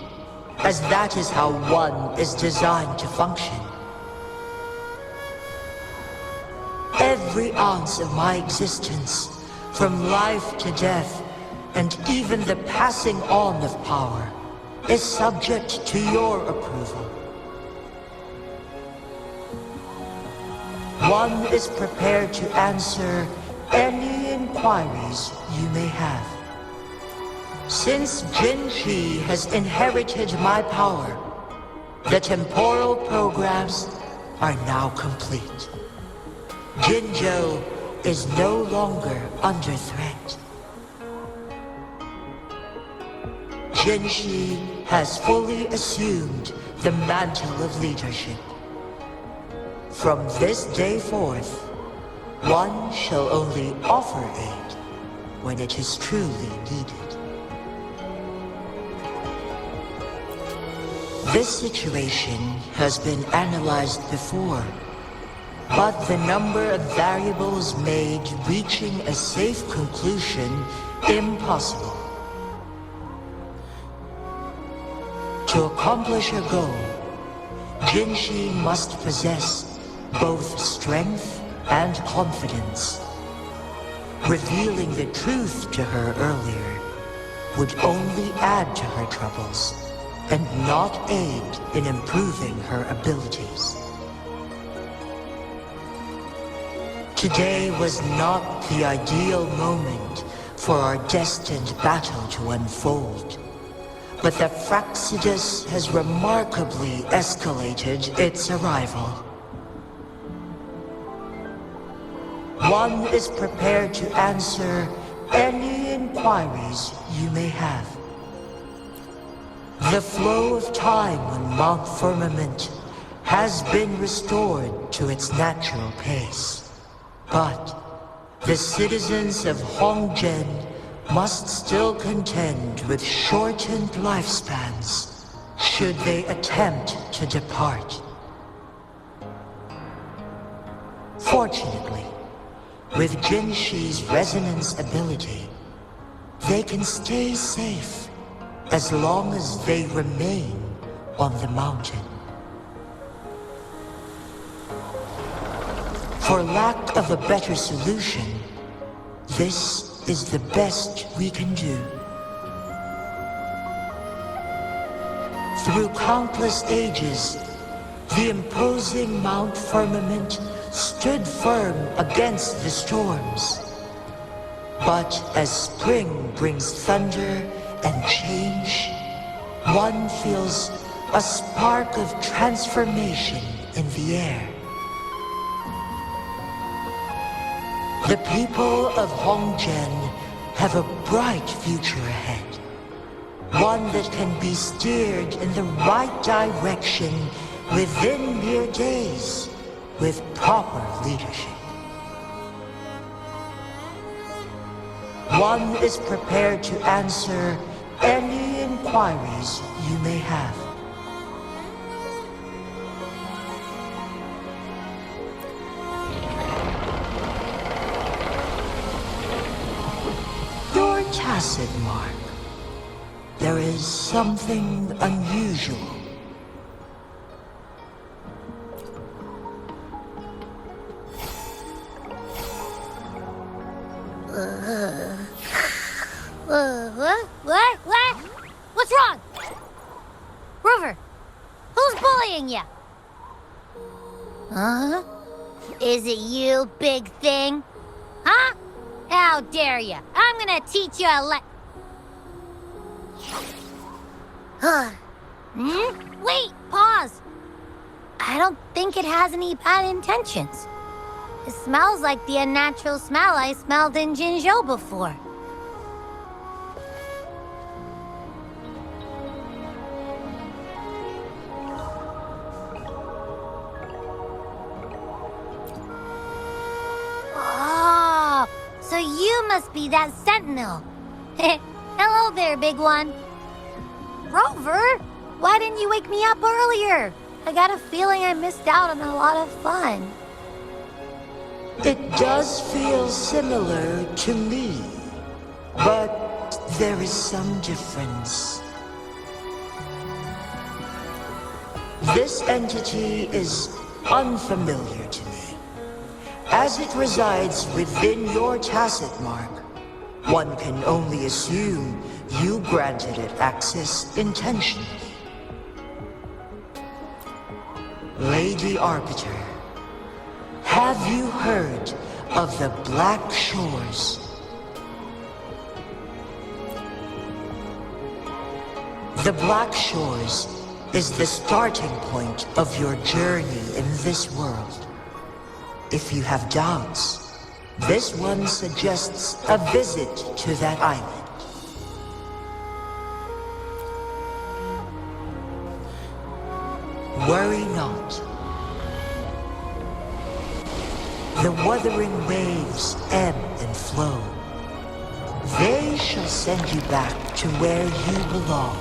as that is how one is designed to function. Every ounce of my existence, from life to death, and even the passing on of power, is subject to your approval. One is prepared to answer any inquiries you may have. Since Jinshi has inherited my power, the temporal programs are now complete. Jinzhou is no longer under threat. Jinshi has fully assumed the mantle of leadership. From this day forth, one shall only offer aid when it is truly needed. This situation has been analyzed before, but the number of variables made reaching a safe conclusion impossible. To accomplish her goal, Jinshi must possess both strength and confidence. Revealing the truth to her earlier would only add to her troubles and not aid in improving her abilities. Today was not the ideal moment for our destined battle to unfold, but the Fraxidus has remarkably escalated its arrival. One is prepared to answer any inquiries you may have. The flow of time on Mount Firmament has been restored to its natural pace. But the citizens of Hongzhen must still contend with shortened lifespans should they attempt to depart. Fortunately, with Jinshi's resonance ability, they can stay safe as long as they remain on the mountain. For lack of a better solution, this is the best we can do. Through countless ages, the imposing Mount Firmament stood firm against the storms. But as spring brings thunder and change, one feels a spark of transformation in the air. The people of Hongzhen have a bright future ahead. One that can be steered in the right direction within mere days with proper leadership. One is prepared to answer any inquiries you may have. Your tacit mark. There is something unusual. What? What's wrong? Rover, who's bullying you? Huh? Is it you, big thing? Huh? How dare you? I'm gonna teach you a Wait, pause. I don't think it has any bad intentions. It smells like the unnatural smell I smelled in Jinzhou before. Oh, so you must be that sentinel. Hello there, big one. Rover, why didn't you wake me up earlier? I got a feeling I missed out on a lot of fun. It does feel similar to me, but there is some difference. This entity is unfamiliar to me. As it resides within your tacit mark, one can only assume you granted it access intentionally. Lady Arbiter, have you heard of the Black Shores? The Black Shores is the starting point of your journey in this world. If you have doubts, this one suggests a visit to that island. Worry not. The wuthering waves ebb and flow. They shall send you back to where you belong.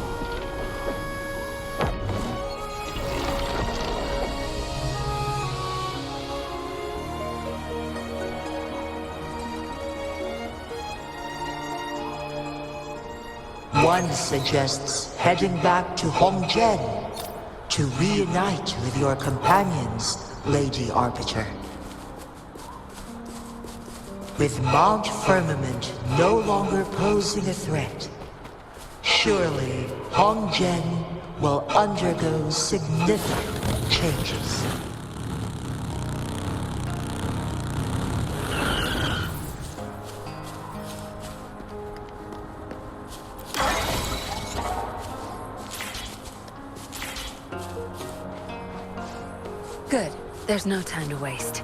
One suggests heading back to Hongjen to reunite with your companions, Lady Arbiter. With Mount Firmament no longer posing a threat, surely Hongjen will undergo significant changes. Good. There's no time to waste.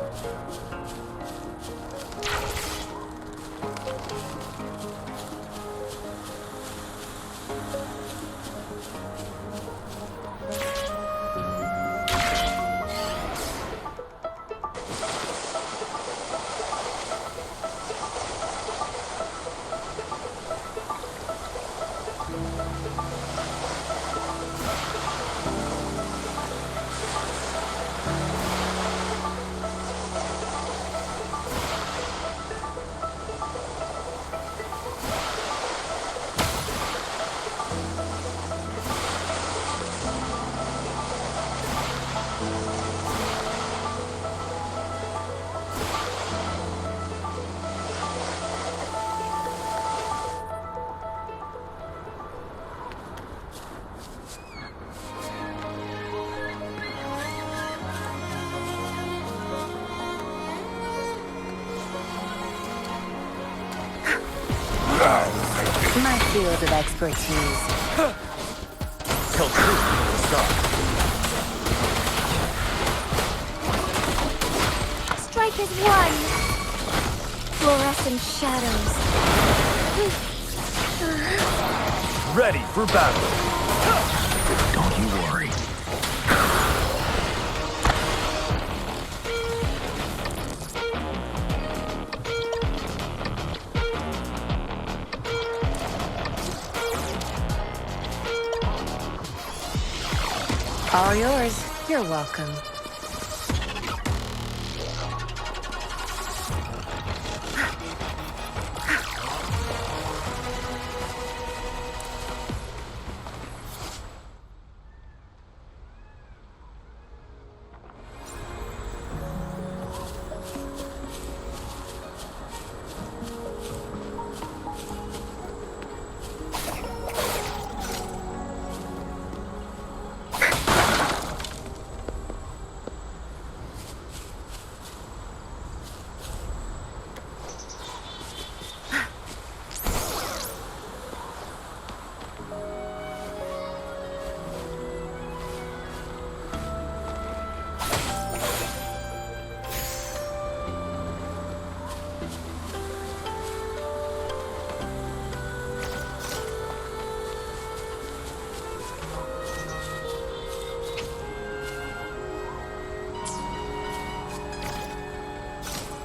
My field of expertise. Tell truth from the start. Strike is one. Fluorescent shadows. Ready for battle. Don't you worry. All yours. You're welcome.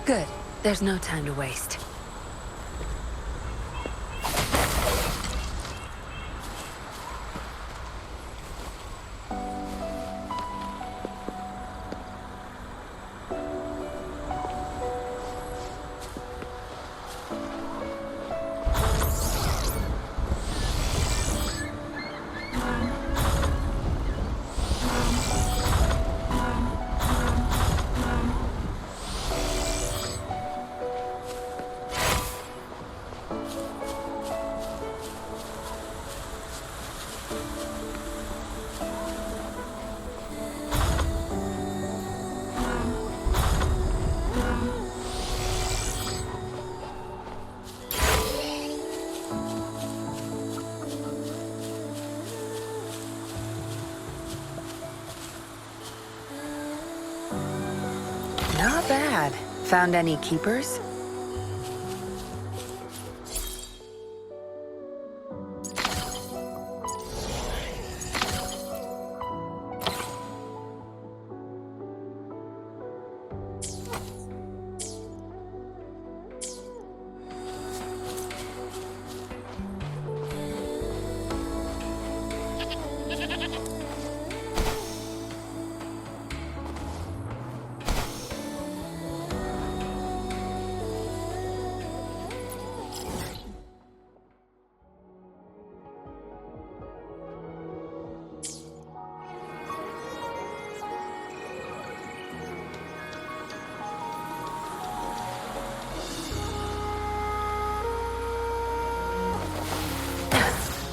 Good. There's no time to waste. Not bad. Found any keepers?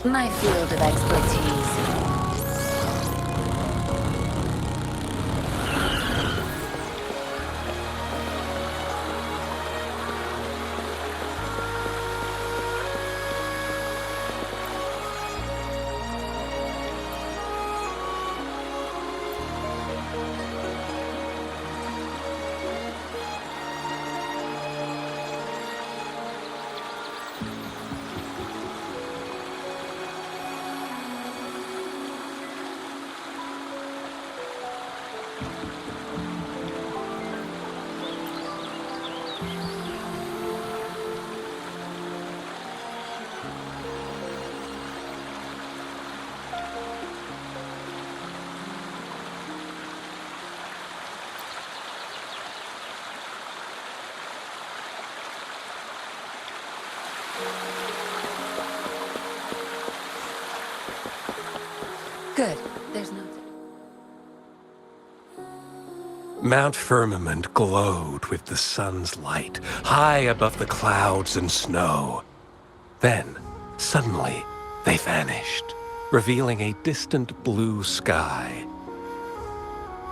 My field of expertise. Good. There's no... Mount Firmament glowed with the sun's light, high above the clouds and snow. Then, suddenly, they vanished, revealing a distant blue sky.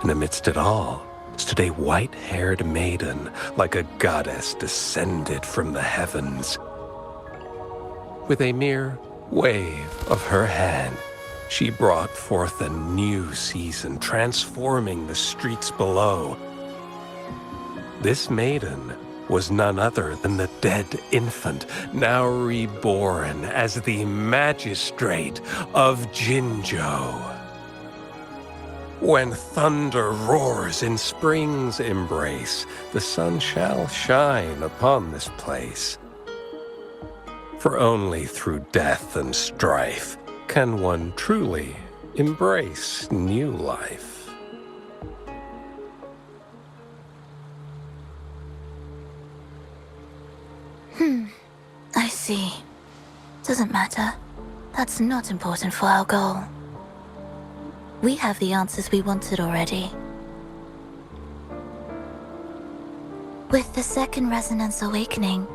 And amidst it all stood a white-haired maiden, like a goddess descended from the heavens. With a mere wave of her hand, she brought forth a new season, transforming the streets below. This maiden was none other than the dead infant, now reborn as the magistrate of Jinzhou. When thunder roars in spring's embrace, the sun shall shine upon this place. For only through death and strife can one truly embrace new life. I see. Doesn't matter. That's not important for our goal. We have the answers we wanted already. With the second resonance awakening,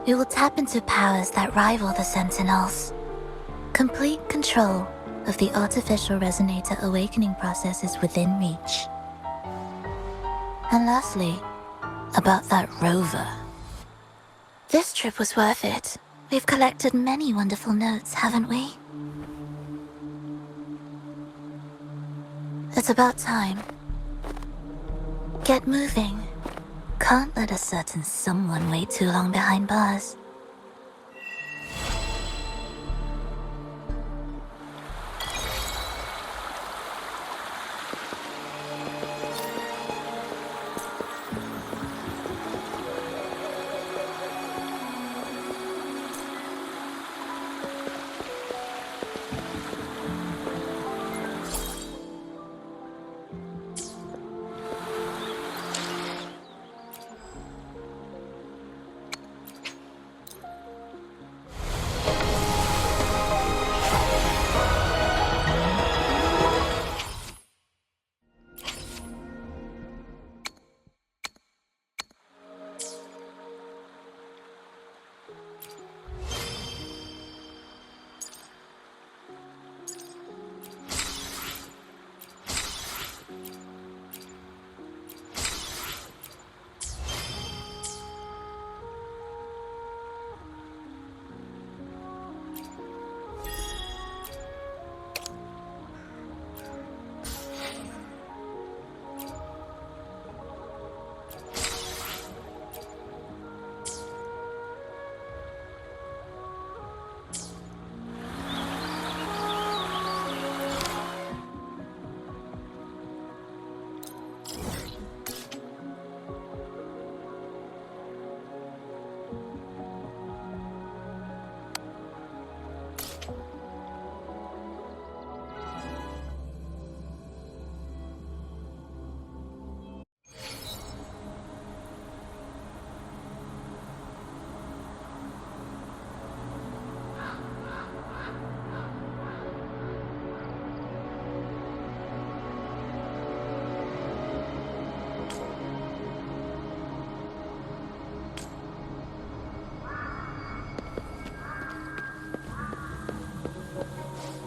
we will tap into powers that rival the Sentinels. Complete control of the artificial resonator awakening process is within reach. And lastly, about that rover. This trip was worth it. We've collected many wonderful notes, haven't we? It's about time. Get moving. Can't let a certain someone wait too long behind bars.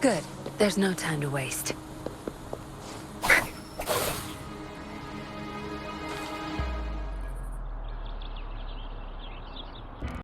Good. There's no time to waste.